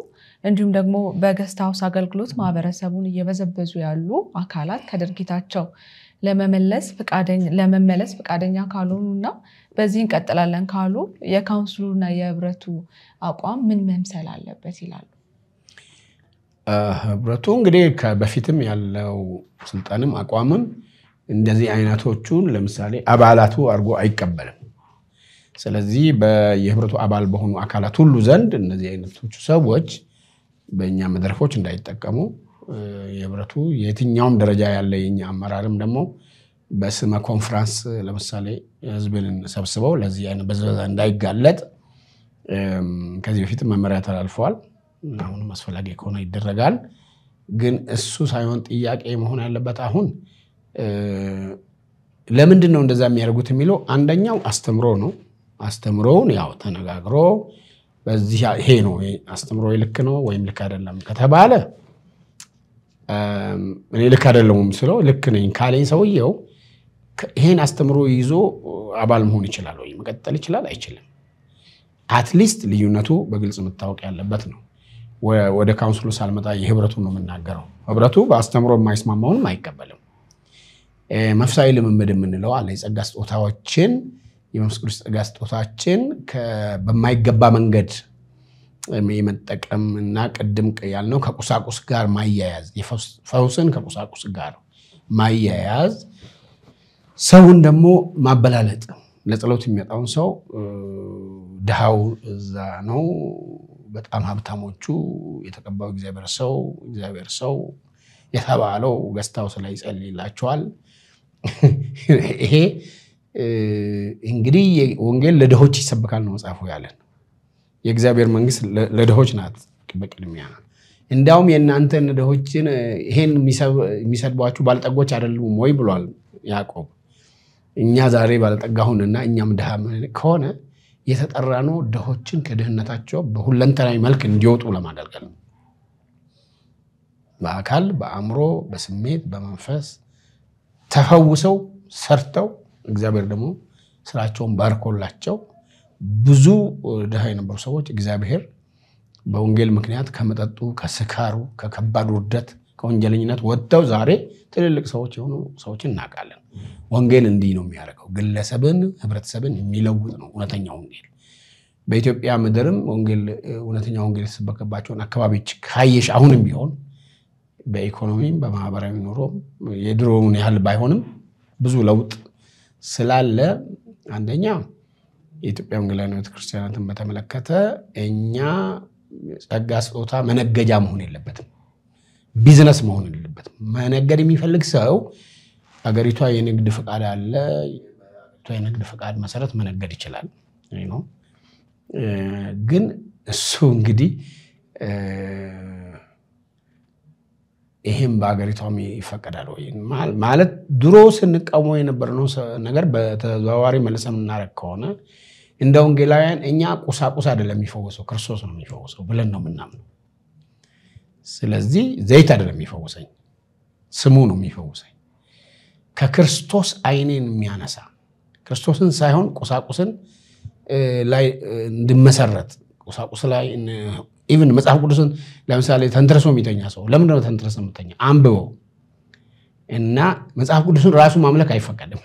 እንዲሁም ደግሞ በገስት ሃውስ አገልግሎት ማህበረሰቡን እየበዘበዙ ያሉ አካላት ከድርጊታቸው ለመመለስ ፈቃደኛ ካልሆኑና በዚህ እንቀጥላለን ካሉ የካውንስሉና የህብረቱ አቋም ምን መምሰል አለበት ይላሉ? ህብረቱ እንግዲህ በፊትም ያለው ስልጣንም አቋምም እንደዚህ አይነቶቹን ለምሳሌ አባላቱ አርጎ አይቀበልም። ስለዚህ በየህብረቱ አባል በሆኑ አካላት ሁሉ ዘንድ እነዚህ አይነቶቹ ሰዎች በእኛ መድረኮች እንዳይጠቀሙ የህብረቱ የትኛውም ደረጃ ያለ የኛ አመራርም ደግሞ በስመ ኮንፈረንስ ለምሳሌ ህዝብን ሰብስበው ለዚህ አይነት በዘዛ እንዳይጋለጥ ከዚህ በፊት መመሪያ ተላልፈዋል። አሁንም አስፈላጊ ከሆነ ይደረጋል። ግን እሱ ሳይሆን ጥያቄ መሆን ያለበት አሁን ለምንድን ነው እንደዛ የሚያደርጉት የሚለው አንደኛው አስተምሮ ነው። አስተምሮውን ያው ተነጋግሮ በዚህ ይሄ ነው አስተምሮ ልክ ነው ወይም ልክ አይደለም ከተባለ እኔ ልክ አይደለም ስለው ልክ ነኝ ካለኝ ሰውየው ይሄን አስተምሮ ይዞ አባል መሆን ይችላል ወይ መቀጠል ይችላል አይችልም? አትሊስት ልዩነቱ በግልጽ መታወቅ ያለበት ነው። ወደ ካውንስሉ ሳልመጣ የህብረቱ ነው የምናገረው። ህብረቱ በአስተምሮ የማይስማማውንም አይቀበልም። መፍሳዊ ልምምድ የምንለው አለ የጸጋ ስጦታዎችን የመንፈስ ቅዱስ ጸጋ ስጦታዎችን በማይገባ መንገድ የመጠቀም እና ቅድም ያልነው ከቁሳቁስ ጋር ማያያዝ የፈውስን ከቁሳቁስ ጋር ማያያዝ ሰውን ደግሞ ማበላለጥ ለጸሎት የሚመጣውን ሰው ድሃው እዛ ነው በጣም ሀብታሞቹ የተቀባው እግዚአብሔር ሰው የተባለው ገስታው ላይ ይጸልይላቸዋል። ይሄ እንግዲህ ወንጌል ለድሆች ይሰበካል ነው መጽሐፉ ያለን። የእግዚአብሔር መንግስት ለድሆች ናት በቅድሚያ። እንዲያውም የእናንተን ድሆችን ይሄን የሚሰድቧችሁ ባለጠጎች አይደሉም ወይ ብሏል ያዕቆብ። እኛ ዛሬ ባለጠጋሁንና እኛም ድሃ ከሆነ የተጠራነው ድሆችን ከድህነታቸው በሁለንተናዊ መልክ እንዲወጡ ለማድረግ ነው። በአካል በአእምሮ በስሜት በመንፈስ ተፈውሰው ሰርተው እግዚአብሔር ደግሞ ስራቸውን ባርኮላቸው ብዙ ድሃ የነበሩ ሰዎች እግዚአብሔር በወንጌል ምክንያት ከመጠጡ ከስካሩ ከከባድ ውርደት ከወንጀለኝነት ወጥተው ዛሬ ትልልቅ ሰዎች የሆኑ ሰዎችን እናውቃለን። ወንጌል እንዲህ ነው የሚያደርገው። ግለሰብን ህብረተሰብን የሚለውጥ ነው እውነተኛው ወንጌል። በኢትዮጵያ ምድርም ወንጌል እውነተኛው ወንጌል የተሰበከባቸውን አካባቢዎች ካየሽ አሁንም ቢሆን በኢኮኖሚም በማህበራዊ ኑሮም የድሮውን ያህል ባይሆንም ብዙ ለውጥ ስላለ አንደኛ የኢትዮጵያ ወንጌላውያን ቤተክርስቲያናትን በተመለከተ እኛ ጸጋ ስጦታ መነገጃ መሆን የለበትም። ቢዝነስ መሆን የለበትም። መነገድ የሚፈልግ ሰው አገሪቷ የንግድ ፍቃድ አለ። የንግድ ፍቃድ መሰረት መነገድ ይችላል ነው። ግን እሱ እንግዲህ ይሄም በአገሪቷም ይፈቀዳል ወይ ማለት ድሮ ስንቀመው የነበረው ነገር በተዘዋዋሪ መልሰን እናረክ ከሆነ እንደ ወንጌላውያን እኛ ቁሳቁስ አይደለም የሚፈወሰው ክርስቶስ ነው የሚፈወሰው ብለን ነው የምናምነው። ስለዚህ ዘይት አይደለም የሚፈወሰኝ ስሙ ነው የሚፈወሰኝ። ከክርስቶስ አይኔን የሚያነሳ ክርስቶስን ሳይሆን ቁሳቁስን ላይ እንድመሰረት ቁሳቁስ ላይ ኢቭን መጽሐፍ ቅዱስን ለምሳሌ ተንትረሶ የሚተኛ ሰው ለምን ነው ተንትረሶ የሚተኛ? አንብበው እና መጽሐፍ ቅዱስን ራሱ ማምለክ አይፈቀድም።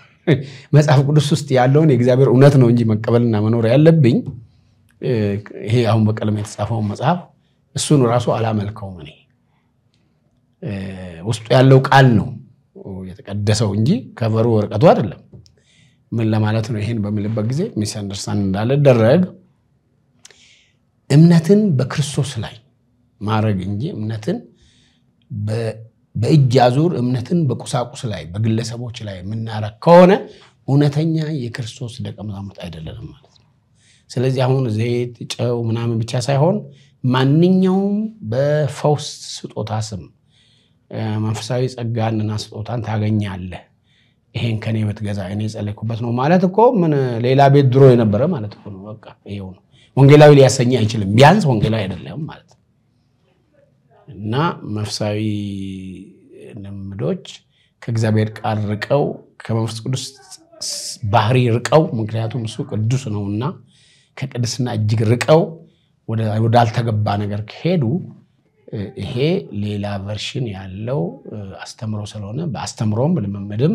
መጽሐፍ ቅዱስ ውስጥ ያለውን የእግዚአብሔር እውነት ነው እንጂ መቀበልና መኖር ያለብኝ ይሄ አሁን በቀለም የተጻፈው መጽሐፍ እሱን ራሱ አላመልከውም እኔ ውስጡ ያለው ቃል ነው የተቀደሰው እንጂ ከቨሩ ወረቀቱ አይደለም ምን ለማለት ነው ይሄን በሚልበት ጊዜ ሚስ አንደርስታንድ እንዳለ ደረግ እምነትን በክርስቶስ ላይ ማረግ እንጂ እምነትን በእጅ አዙር እምነትን በቁሳቁስ ላይ በግለሰቦች ላይ ምናረክ ከሆነ እውነተኛ የክርስቶስ ደቀ መዛሙርት አይደለንም ማለት ነው ስለዚህ አሁን ዘይት ጨው ምናምን ብቻ ሳይሆን ማንኛውም በፈውስ ስጦታ ስም መንፈሳዊ ጸጋንና ስጦታን ታገኛለህ ይሄን ከኔ በትገዛ እኔ ጸለይኩበት ነው ማለት እኮ ምን ሌላ ቤት ድሮ የነበረ ማለት እኮ ነው በቃ ይሄው ነው ወንጌላዊ ሊያሰኝ አይችልም ቢያንስ ወንጌላዊ አይደለም ማለት እና መንፈሳዊ ልምዶች ከእግዚአብሔር ቃል ርቀው ከመንፈስ ቅዱስ ባህሪ ርቀው ምክንያቱም እሱ ቅዱስ ነውና ከቅድስና እጅግ ርቀው ወደ አልተገባ ነገር ከሄዱ ይሄ ሌላ ቨርሽን ያለው አስተምሮ ስለሆነ በአስተምሮም ልምምድም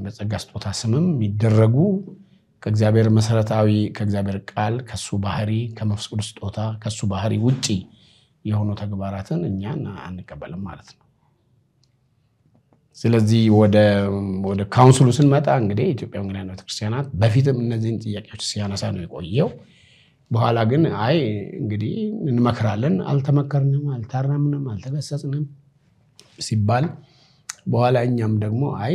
በጸጋ ስጦታ ስምም የሚደረጉ ከእግዚአብሔር መሰረታዊ ከእግዚአብሔር ቃል ከሱ ባህሪ ከመንፈስ ቅዱስ ስጦታ ከሱ ባህሪ ውጪ የሆኑ ተግባራትን እኛ አንቀበልም ማለት ነው ስለዚህ ወደ ካውንስሉ ስንመጣ እንግዲህ ኢትዮጵያ ወንጌላውያን ቤተክርስቲያናት በፊትም እነዚህን ጥያቄዎች ሲያነሳ ነው የቆየው በኋላ ግን አይ እንግዲህ እንመክራለን አልተመከርንም አልታረምንም አልተገሰጽንም ሲባል በኋላ እኛም ደግሞ አይ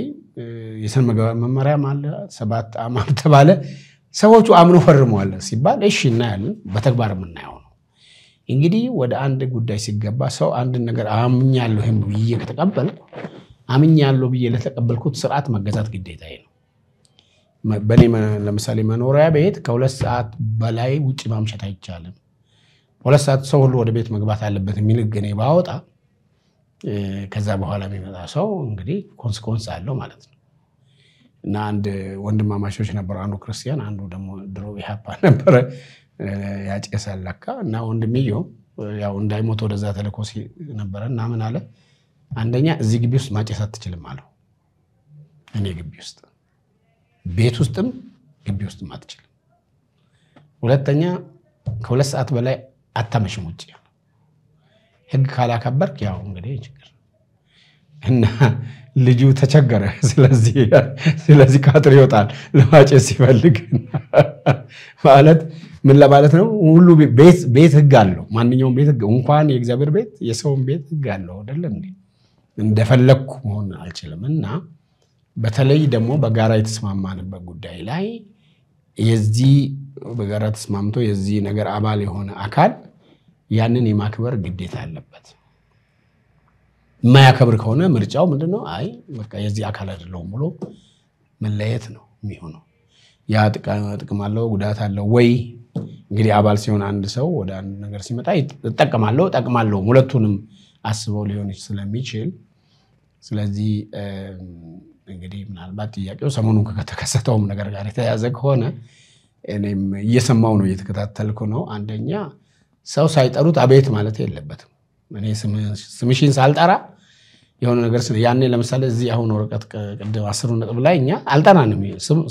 የሰን ምግባር መመሪያ ማለት 7 አማም ተባለ ሰዎቹ አምኖ ፈርመዋል ሲባል እሺ እናያለን በተግባር የምናየው ነው እንግዲህ ወደ አንድ ጉዳይ ሲገባ ሰው አንድ ነገር አምኛለሁ ብዬ ከተቀበልኩ አምኛለሁ ብዬ ለተቀበልኩት ስርዓት መገዛት ግዴታዬ ነው በኔ ለምሳሌ መኖሪያ ቤት ከ2 ሰዓት በላይ ውጪ ማምሸት አይቻልም 2 ሰዓት ሰው ሁሉ ወደ ቤት መግባት አለበት የሚል ገኔ ባወጣ ከዛ በኋላ የሚመጣ ሰው እንግዲህ ኮንሲኩዌንስ አለው ማለት ነው እና አንድ ወንድማማቾች ነበር አንዱ ክርስቲያን አንዱ ደግሞ ድሮ ኢሃፓ ነበር ያጨሰለካ እና ወንድምየው ያው እንዳይሞት ወደዛ ተልኮ ነበርና ምን አለ አንደኛ እዚህ ግቢ ውስጥ ማጨስ አትችልም አለው እኔ ግቢ ውስጥ ቤት ውስጥም ግቢ ውስጥም አትችልም ሁለተኛ ከ2 ሰዓት በላይ አታመሽም ውጪ ህግ ካላከበርክ ያው እንግዲህ ችግር እና ልጁ ተቸገረ ስለዚህ ካትር ይወጣል ለማጨስ ሲፈልግ ማለት ምን ለማለት ነው ሁሉ ቤት ህግ አለው ማንኛውም ቤት ህግ እንኳን የእግዚአብሔር ቤት የሰውን ቤት ህግ አለው አይደል እንዴ እንደፈለኩ መሆን አልችልምና በተለይ ደግሞ በጋራ የተስማማንበት ጉዳይ ላይ የዚህ በጋራ ተስማምቶ የዚህ ነገር አባል የሆነ አካል ያንን የማክበር ግዴታ አለበት ማያከብር ከሆነ ምርጫው ምንድነው አይ በቃ የዚህ አካል አይደለም ብሎ መለየት ነው የሚሆነው ያ ጥቅም አለው ጉዳት አለው ወይ እንግዲህ አባል ሲሆን አንድ ሰው ወደ አንድ ነገር ሲመጣ ጠቅማለሁ ሁለቱንም አስበው ሊሆን ስለሚችል ስለዚህ እንግዲህ ምናልባት ጥያቄው ሰሞኑን ከተከሰተውም ነገር ጋር የተያዘ ከሆነ እኔም እየሰማው ነው እየተከታተልኩ ነው አንደኛ ሰው ሳይጠሩት አቤት ማለት የለበትም እኔ ስምሽን ሳልጠራ የሆነ ነገር ያኔ ለምሳሌ እዚህ አሁን ወረቀት ቀደም 10 ነጥብ ላይ እኛ አልጠራንም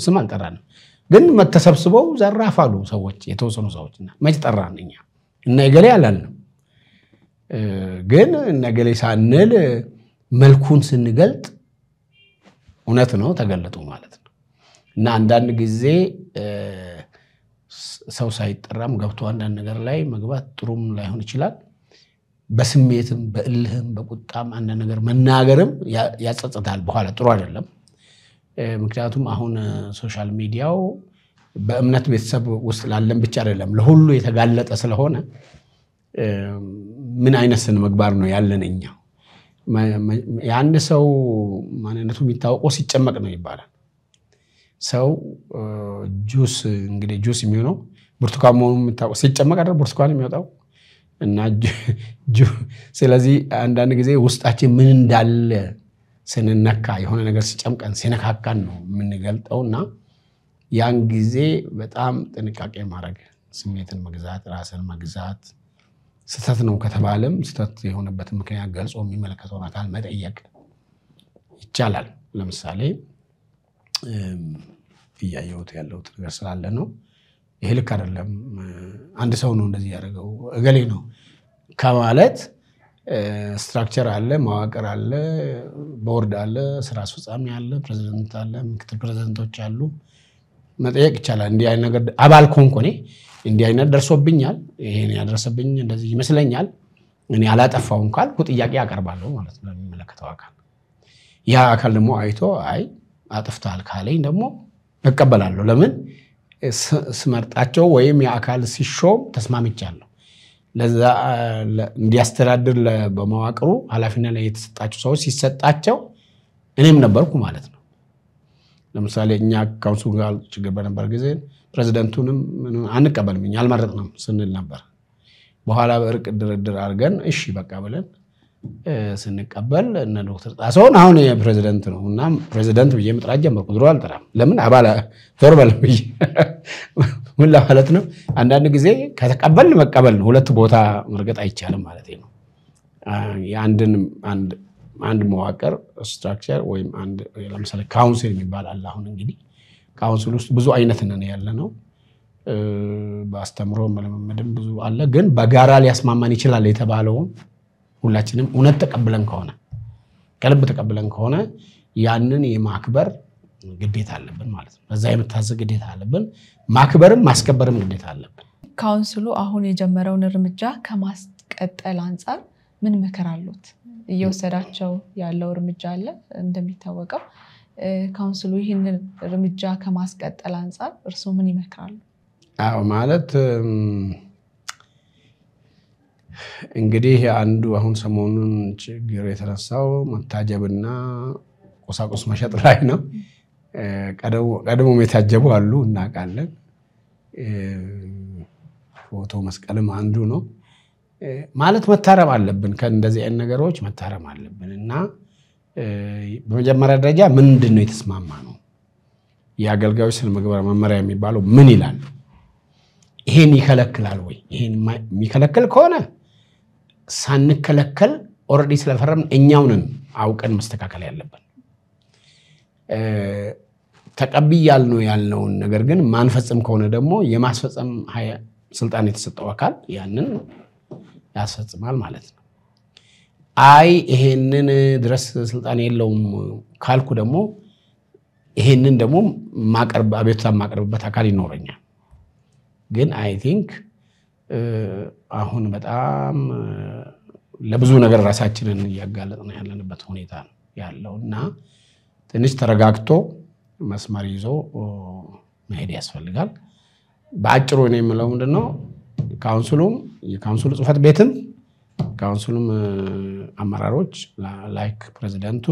ስም አልጠራንም ግን መተሰብስበው ዘራፋሉ ሰዎች የተወሰኑ ሰዎችና መች ጠራን እኛ እና ይገሌ አላልንም ግን ነገሌ ሳንል መልኩን ስንገልጥ እውነት ነው ተገለጡ ማለት ነው እና አንዳንድ ጊዜ ሰው ሳይጠራም ገብቶ አንዳንድ ነገር ላይ መግባት ጥሩም ላይሆን ይችላል በስሜትም በእልህም በቁጣም አንዳንድ ነገር መናገርም ያጸጽታል በኋላ ጥሩ አይደለም ምክንያቱም አሁን ሶሻል ሚዲያው በእምነት ቤተሰብ ውስጥ ላለን ብቻ አይደለም ለሁሉ የተጋለጠ ስለሆነ ምን አይነት ስነ ምግባር ነው ያለንኛ ያንድ ሰው ማንነቱ የሚታወቀው ሲጨመቅ ነው ይባላል ሰው ጁስ እንግዲህ ጁስ የሚሆነው ብርቱካን መሆኑን የሚታወቀው ሲጨመቅ አይደል ብርቱካን የሚወጣው እና ስለዚህ አንዳንድ ጊዜ ውስጣችን ምን እንዳለ ስንነካ የሆነ ነገር ሲጨምቀን ሲነካካን ነው የምንገልጠውና ያን ጊዜ በጣም ጥንቃቄ ማድረግ ስሜትን መግዛት ራስን መግዛት ስተት ነው ከተባለም ስተት የሆነበት ምክንያት ገልጾ የሚመለከተውን አካል መጠየቅ ይቻላል ለምሳሌ ያየሁት ያለው ነገር ስላለ ነው ይሄ ልክ አይደለም አንድ ሰው ነው እንደዚህ ያደረገው እገሌ ነው ከማለት ስትራክቸር አለ መዋቅር አለ ቦርድ አለ ስራ አስፈጻሚ አለ ፕሬዝዳንት አለ ምክትል ፕሬዝዳንቶች አሉ መጠየቅ ይቻላል እንዲህ አይነት ነገር አባል ኮንኮኔ እንዲህ አይነት ደርሶብኛል ይሄን ያደረሰብኝ እንደዚህ ይመስለኛል እኔ አላጠፋውም ካልኩ ጥያቄ ያቀርባለሁ ማለት ነው ለሚመለከተው አካል ያ አካል ደግሞ አይቶ አይ አጥፍታል ካለኝ ደግሞ እቀበላለሁ ለምን ስመርጣቸው ወይም ያ አካል ሲሾም ተስማምቻለሁ ለዛ እንዲያስተዳድር በመዋቅሩ ኃላፊነት ላይ የተሰጣቸው ሰዎች ሲሰጣቸው እኔም ነበርኩ ማለት ነው ለምሳሌ እኛ ካውንስሉ ጋር ችግር በነበር ጊዜ ፕሬዝዳንቱንም አንቀበልም አልመረጥንም ስንል ነበር በኋላ በእርቅ ድርድር አድርገን እሺ በቃ ብለን ስንቀበል እነ ዶክተር ጣሰውን አሁን የፕሬዝዳንት ነውና ፕሬዝዳንት ብዬ መጥራት ጀመርኩ ድሮ አልጠራም ለምን አባላ ዞርበል ብዬ ምን ለማለት ነው አንዳንድ ጊዜ ከተቀበል መቀበል ነው ሁለት ቦታ መርገጥ አይቻልም ማለት ነው አንድ መዋቅር ስትራክቸር ወይም አንድ ለምሳሌ ካውንስል የሚባል አለ አሁን እንግዲህ ካውንስል ውስጥ ብዙ አይነት ነን ያለነው በአስተምሮ መለመድም ብዙ አለ ግን በጋራ ሊያስማማን ይችላል የተባለው ሁላችንም እውነት ተቀበለን ከሆነ ከልብ ተቀበለን ከሆነ ያንን የማክበር ግዴታ አለብን ማለት ነው በዛ የምታዘዝ ግዴታ አለብን ማክበርም ማስከበርም ግዴታ አለብን ካውንስሉ አሁን የጀመረውን እርምጃ ከማስቀጠል አንፃር ምን ምክር አሉት እየወሰዳቸው ያለው እርምጃ አለ እንደሚታወቀው ካውንስሉ ይሄንን እርምጃ ከማስቀጠል አንፃር እርሱ ምን ይመክራሉ አዎ ማለት እንግዲህ አንዱ አሁን ሰሞኑን ችግር የተነሳው መታጀብና ቁሳቁስ መሸጥ ላይ ነው ቀደሙ የታጀቡ አሉ እናቃለን ፎቶ መስቀልም አንዱ ነው ማለት መታረም አለብን ከእንደዚህ አይነት ነገሮች መታረም አለብንና በመጀመሪያ ደረጃ ምንድነው የተስማማ ነው የአገልጋዮች ስነ ምግባር መመሪያ የሚባለው ምን ይላል ይሄን ይከለክላል ወይ ይሄን የሚከለክል ከሆነ ሳንከለከል ኦሬዲ ስለፈረምን እኛውንን አውቀን መስተካከል ያለብን ተቀብያል ነው ያልነው ነገር ግን ማንፈጽም ከሆነ ደግሞ የማስፈጸም ስልጣን የተሰጠው አካል ያንን ያስፈጽማል ማለት ነው አይ ይሄንን ድረስ ስልጣን የለውም ካልኩ ደግሞ ይሄንን ደግሞ አቤቱታ ማቀርብበት አካል ይኖረኛል ግን አይ ቲንክ አሁን በጣም ለብዙ ነገር ራሳችንን ያጋለጥና ያለንበት ሁኔታ ነው ያለውና ትንሽ ተረጋግቶ መስመር ይዞ መሄድ ያስፈልጋል በአጭሩ እኔ የምለው ምንድነው ካውንስሉም የካውንስሉ ጽፈት ቤትም ካውንስሉም አመራሮች ላይክ ፕሬዝዳንቱ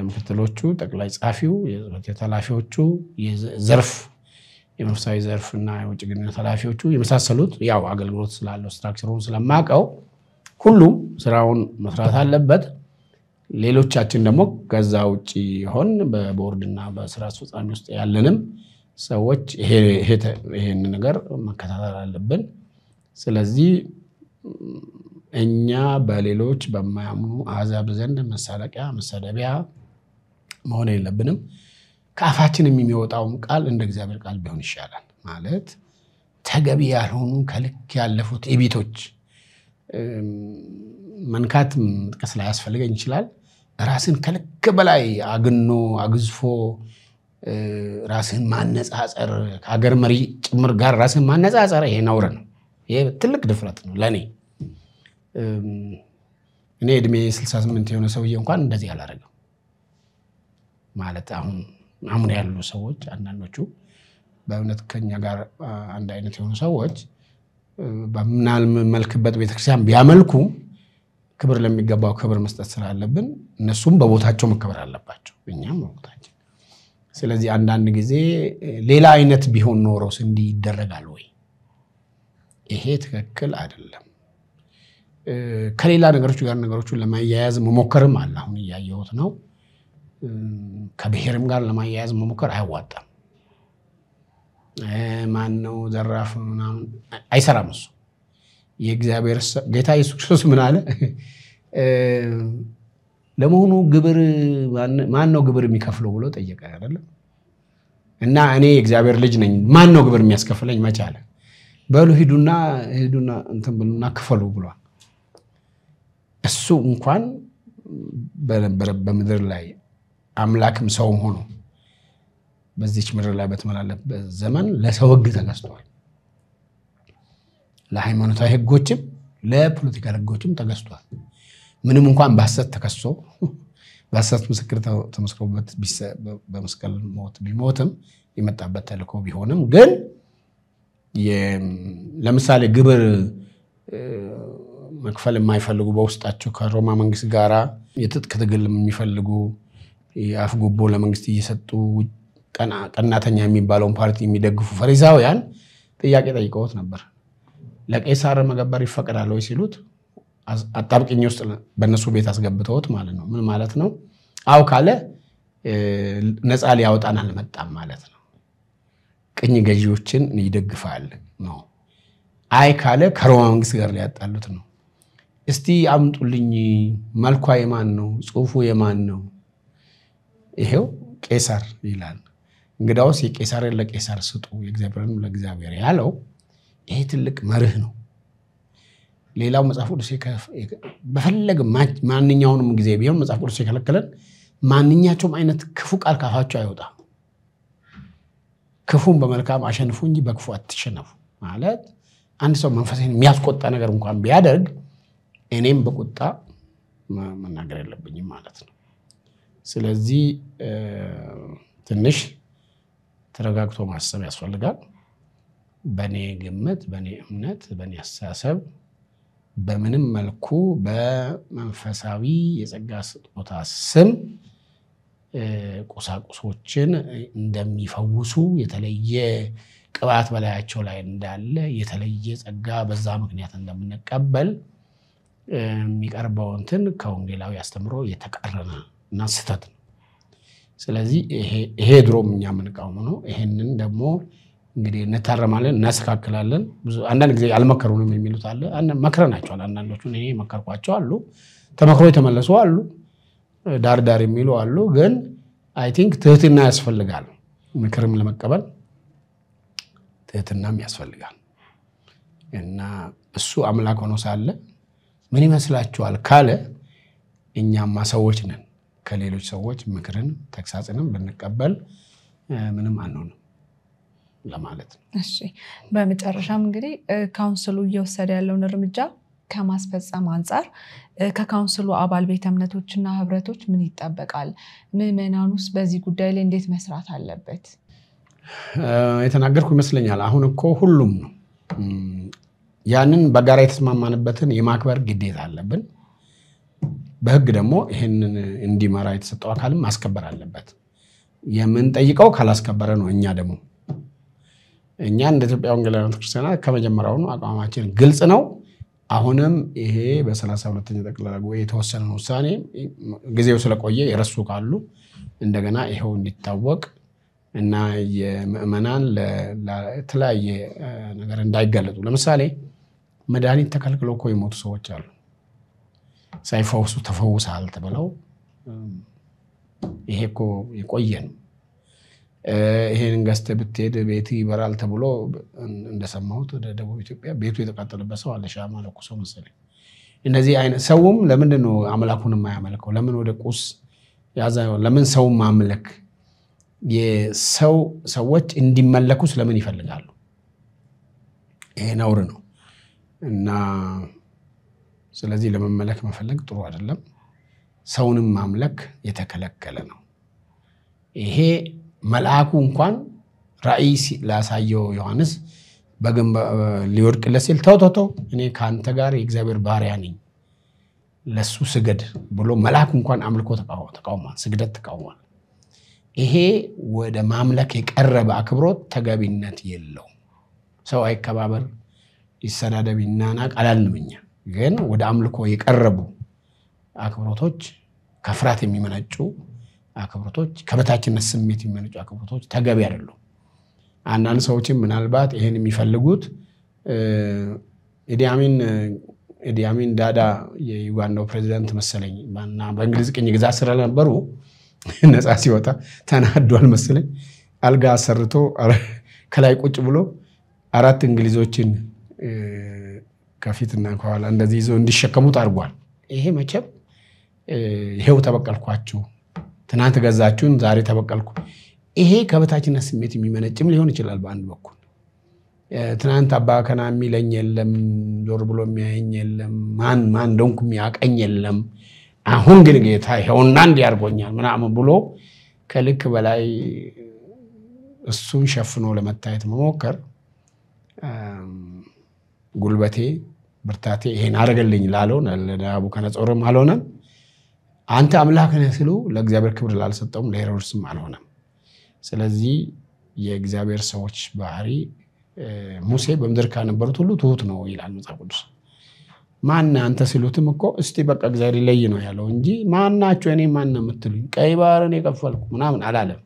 ምክትሎቹ ጠቅላይ ጻፊው የተላፊዎቹ የዘርፍ የመፍሳይ ዘርፍና የውጭ ግንኙነት ኃላፊዎቹ የመሳሰሉት ያው አገልግሎት ስላለው ስትራክቸሩን ስለማቀው ሁሉም ስራውን መስራት አለበት ሌሎቻችን ደግሞ ከዛ ውጪ ሆን በቦርድና በስራ አስፈጻሚ ውስጥ ያለንም ሰዎች ይሄን ነገር መከታተል አለብን ስለዚህ እኛ በሌሎች በማያምኑ አዛብ ዘንድ መሳለቂያ መሰደቢያ መሆን የለብንም ካፋችን የሚወጣው ቃል እንደ እግዚአብሔር ቃል ቢሆን ይሻላል ማለት ተገቢ ያልሆኑ ከልክ ያለፉት እቢቶች መንካት ጥቅስ ላይ ያስፈልገኝ ይችላል ራስን ከልክ በላይ አግኖ አግዝፎ ራስን ማነጻጸር ከሀገር መሪ ጭምር ጋር ራስን ማነጻጸር ይሄ ነውር ነው ይሄ ትልቅ ድፍረት ነው ለኔ እኔ እድሜ 68 የሆነ ሰውዬ እንኳን እንደዚህ ያላረገው ማለት አሁን ያሉ ሰዎች አንዳንዶቹ በእውነት ከኛ ጋር አንድ አይነት የሆኑ ሰዎች በምናል መልክበት ቤተክርስቲያን ቢያመልኩ ክብር ለሚገባው ክብር መስጠት ስላለብን እነሱም በቦታቸው መከበር አለባቸው እኛም በቦታቸው ስለዚህ አንዳንድ ጊዜ ሌላ አይነት ቢሆን ኖሮስ እንዲህ ይደረጋል ወይ ይሄ ትክክል አይደለም ከሌላ ነገሮችን ለማያያዝ መሞከርም አለ አሁን ያያዩት ነው ከብሔርም ጋር ለማያያዝ መሞከር አይዋጣም ማን ነው ዘራፍ ምናምን አይሰራም እሱ የእግዚአብሔር ጌታ ኢየሱስ ክርስቶስ ምን አለ ለመሆኑ ግብር ማን ነው ግብር የሚከፍለው ብሎ ጠየቀ አይደል እና እኔ እግዚአብሔር ልጅ ነኝ ማን ነው ግብር የሚያስከፍለኝ መቻለ በሉ ሂዱና እንትን ብሉና ክፈሉ ብሏል እሱ እንኳን በመድር ላይ አምላክም ሰውም ሆኖ በዚች ምድር ላይ በተመላለበት ዘመን ለሰው ህግ ተገዝቷል ለሃይማኖታዊ ህጎችም ለፖለቲካ ህጎችም ተገዝቷል ምንም እንኳን በሐሰት ተከሶ በሐሰት ምስክር ተመስክሮበት በመስቀል ሞት ቢሞትም የመጣበት ተልኮ ቢሆንም ግን ለምሳሌ ግብር መክፈል የማይፈልጉ በውስጣቸው ከሮማ መንግስት ጋራ የትጥቅ ትግል የሚፈልጉ ያፍጉቦ ለመንግስት እየሰጡ ቀናተኛ የሚባለውን ፓርቲ የሚደግፉ ፈሪሳውያን ጥያቄ ጠይቀውት ነበር ለቄሳር መገበር ይፈቀዳል ወይ ሲሉት አጣብቂኝ ውስጥ በእነሱ ቤት አስገብተውት ማለት ነው ምን ማለት ነው አው ካለ ነፃ ሊያወጣን አልመጣም ማለት ነው ቅኝ ገዢዎችን ይደግፋል ነው አይ ካለ ከሮማ መንግስት ጋር ሊያጣሉት ነው እስቲ አምጡልኝ መልኳ የማን ነው ጽሁፉ የማን ነው ይሄው ቄሳር ይላል እንግዳውስ የቄሳርን ለቄሳር ስጡ የእግዚአብሔርን ለእግዚአብሔር ያለው ይሄ ትልቅ መርህ ነው ሌላው መጽሐፍ ቅዱስ በፈለገ ማንኛውንም ጊዜ ቢሆን መጽሐፍ ቅዱስ ይከለከለን ማንኛቸውም አይነት ክፉ ቃል ካፋቸው አይወጣ ክፉን በመልካም አሸንፉ እንጂ በክፉ አትሸነፉ ማለት አንድ ሰው መንፈስን የሚያስቆጣ ነገር እንኳን ቢያደርግ እኔም በቁጣ መናገር የለብኝም ማለት ነው ስለዚህ ትንሽ ተረጋግቶ ማሰብ ያስፈልጋል በኔ ግምት በኔ እምነት በኔ አስተሳሰብ በምንም መልኩ በመንፈሳዊ የጸጋ ስጦታ ስም ቁሳቁሶችን እንደሚፈውሱ የተለየ ቅባት በላያቸው ላይ እንዳለ የተለየ ጸጋ በዛ ምክንያት እንደምንቀበል የሚቀርበው እንትን ከወንጌላዊ አስተምሮ የተቀረነ እና ስተት ነው ስለዚህ ይሄ ድሮም እኛ ምንቃወም ነው ይሄንን ደግሞ እንግዲህ እንታረማለን እናስካክላለን ብዙ አንዳንድ ጊዜ ያልመከሩንም የሚሉት አለ መከረናቸዋል አንዳንዶቹ እኔ መከርኳቸው አሉ ተመክሮ የተመለሱ አሉ ዳር የሚሉ አሉ ግን አይ ቲንክ ትህትና ያስፈልጋል ምክርም ለመቀበል ትህትናም ያስፈልጋል እና እሱ አምላክ ሆኖ ሳለ ምን ይመስላችኋል ካለ እኛማ ሰዎች ነን ከሌሎች ሰዎች ምክርን ተክሳጽንም ብንቀበል ምንም አንሆንም ለማለት ነው እሺ በመጨረሻም እንግዲህ ካውንስሉ እየወሰደ ያለውን እርምጃ ከማስፈጸም አንፃር ከካውንስሉ አባል ቤተ እምነቶችና ህብረቶች ምን ይጠበቃል ምዕመናኑስ በዚህ ጉዳይ ላይ እንዴት መስራት አለበት የተናገርኩ ይመስለኛል አሁን እኮ ሁሉም ነው ያንን በጋራ የተስማማንበትን የማክበር ግዴታ አለብን በህግ ደግሞ ይሄንን እንዲመራ የተሰጠው አካልም ማስከበር አለበት የምንጠይቀው ካላስከበረ ነው እኛ እንደ ኢትዮጵያ ወንጌላውያን ክርስቲያናት ከመጀመሪያው ነው አቋማችን ግልጽ ነው አሁንም ይሄ በ32ኛ ጠቅላላ ጉባኤ የተወሰነ ውሳኔ ጊዜው ስለቆየ የረሱ ካሉ እንደገና ይሄው እንዲታወቅ እና የምእመናን ለተለያየ ነገር እንዳይጋለጡ ለምሳሌ መድኃኒት ተከልክሎ እኮ የሞቱ ሰዎች አሉ ሳይፈውሱ ተፈውሳል ተብለው ይሄ እኮ የቆየ ነው ይሄን ገስተ ብትሄድ ቤት ይበራል ተብሎ እንደሰማሁት ወደ ደቡብ ኢትዮጵያ ቤቱ የተቃጠለበት ሰው አለ ሻማ ለኩሶ መሰለኝ እነዚህ አይነት ሰውም ለምንድን ነው አምላኩን የማያመልከው ለምን ወደ ቁስ ያዛው ለምን ሰው ማምለክ ሰዎች እንዲመለኩ ስለምን ይፈልጋሉ ይሄ ነውር ነው እና ስለዚህ ለመመለክ መፈለግ ጥሩ አይደለም ሰውንም ማምለክ የተከለከለ ነው ይሄ መልአኩ እንኳን ራእይ ላሳየው ዮሐንስ በግንባ ሊወድቅለት ሲል ተው እኔ ካንተ ጋር የእግዚአብሔር ባሪያ ነኝ ለሱ ስገድ ብሎ መልአኩ እንኳን አምልኮ ተቃውሟል ስግደት ተቃውሟል ይሄ ወደ ማምለክ የቀረበ አክብሮት ተገቢነት የለው ሰው አይከባበር ይሰዳደብ ይናናቅ አላልንምኛ ግን ወደ አምልኮ የቀረቡ አክብሮቶች ከፍራት የሚመነጩ አክብሮቶች ከበታችነት ስሜት የሚመነጩ አክብሮቶች ተገቢ አይደሉም አንዳንድ ሰዎችም ምናልባት ይሄን የሚፈልጉት ኢዲያሚን ዳዳ የዩጋንዳው ፕሬዝዳንት መሰለኝ እና በእንግሊዝ ቅኝ ግዛት ስር ነበሩ ነፃ ሲወጣ ተናዷል መሰለኝ አልጋ አሰርቶ ከላይ ቁጭ ብሎ 4 እንግሊዞችን ከፊትና ከኋላ እንደዚህ ይዞ እንዲሸከሙት አድርጓል። ይሄ መቼም ይሄው ተበቀልኳችሁ፣ ትናንት ገዛችሁን ዛሬ ተበቀልኩ። ይሄ ከበታችነት ስሜት የሚመነጭም ሊሆን ይችላል። በአንድ በኩል ትናንት አባ ከና የሚለኝ የለም፣ ዞር ብሎ የሚያየኝ የለም፣ ማን እንደሆንኩ የሚያቀኝ የለም፣ አሁን ግን ጌታ ይሄውና እንዲያርጎኛል ምናምን ብሎ ከልክ በላይ እሱን ሸፍኖ ለመታየት መሞከር ጉልበቴ ብርታቴ ይሄን አረገልኝ ላለው ለናቡከደነፆርም አልሆነም። አንተ አምላክ ነህ ሲሉ ለእግዚአብሔር ክብር ላልሰጠውም ለሄሮድስም አልሆነም። ስለዚህ የእግዚአብሔር ሰዎች ባህሪ ሙሴ በምድር ከነበሩት ሁሉ ትሁት ነው ይላል መጽሐፍ ቅዱስ። ማን አንተ ሲሉትም እኮ እስቲ በቃ እግዚአብሔር ይለይ ነው ያለው እንጂ ማናችሁ እኔ ማን ነው የምትሉኝ ቀይ ባህርን የከፈልኩ ምናምን አላለም።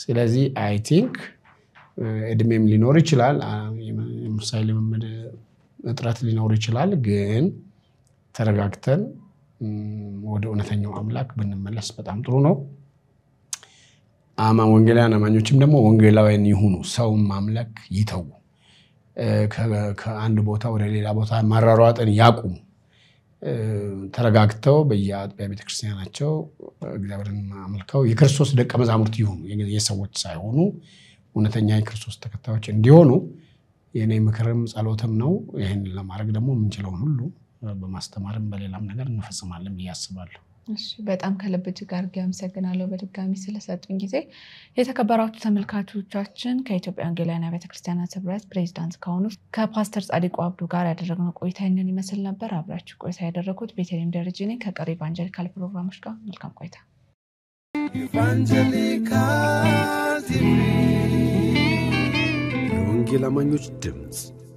ስለዚህ አይ ቲንክ እድሜም ሊኖር ይችላል፣ የሙሳይ ልምምድ እጥረት ሊኖር ይችላል። ግን ተረጋግተን ወደ እውነተኛው አምላክ ብንመለስ በጣም ጥሩ ነው። ወንጌላውያን አማኞችም ደግሞ ወንጌላውያን ይሁኑ፣ ሰውን ማምለክ ይተው፣ ከአንድ ቦታ ወደ ሌላ ቦታ ማራሯጥን ያቁሙ። ተረጋግተው በየአጥቢያ ቤተክርስቲያናቸው እግዚአብሔርን አምልከው የክርስቶስ ደቀ መዛሙርት ይሁኑ፣ የሰዎች ሳይሆኑ እውነተኛ የክርስቶስ ተከታዮች እንዲሆኑ የኔ ምክርም ጸሎትም ነው። ይሄን ለማድረግ ደግሞ የምንችለውን ሁሉ በማስተማርም በሌላም ነገር እንፈጽማለን ብዬ አስባለሁ። እሺ፣ በጣም ከልብ እጅግ አድርጌ አመሰግናለሁ በድጋሚ ስለሰጡኝ ጊዜ። የተከበራችሁ ተመልካቾቻችን ከኢትዮጵያ ወንጌላውያን አብያተ ክርስቲያናት ህብረት ፕሬዝዳንት ከሆኑት ከፓስተር ጻድቁ አብዱ ጋር ያደረግነው ቆይታ ይህንን ይመስል ነበር። አብራችሁ ቆይታ ያደረኩት ቤተልሔም ደረጀ ነኝ ከቀሪ ኢቫንጀሊካል ፕሮግራሞች ጋር መልካም ቆይታ። ኢቫንጀሊካል ቲቪ የወንጌል አማኞች ድምጽ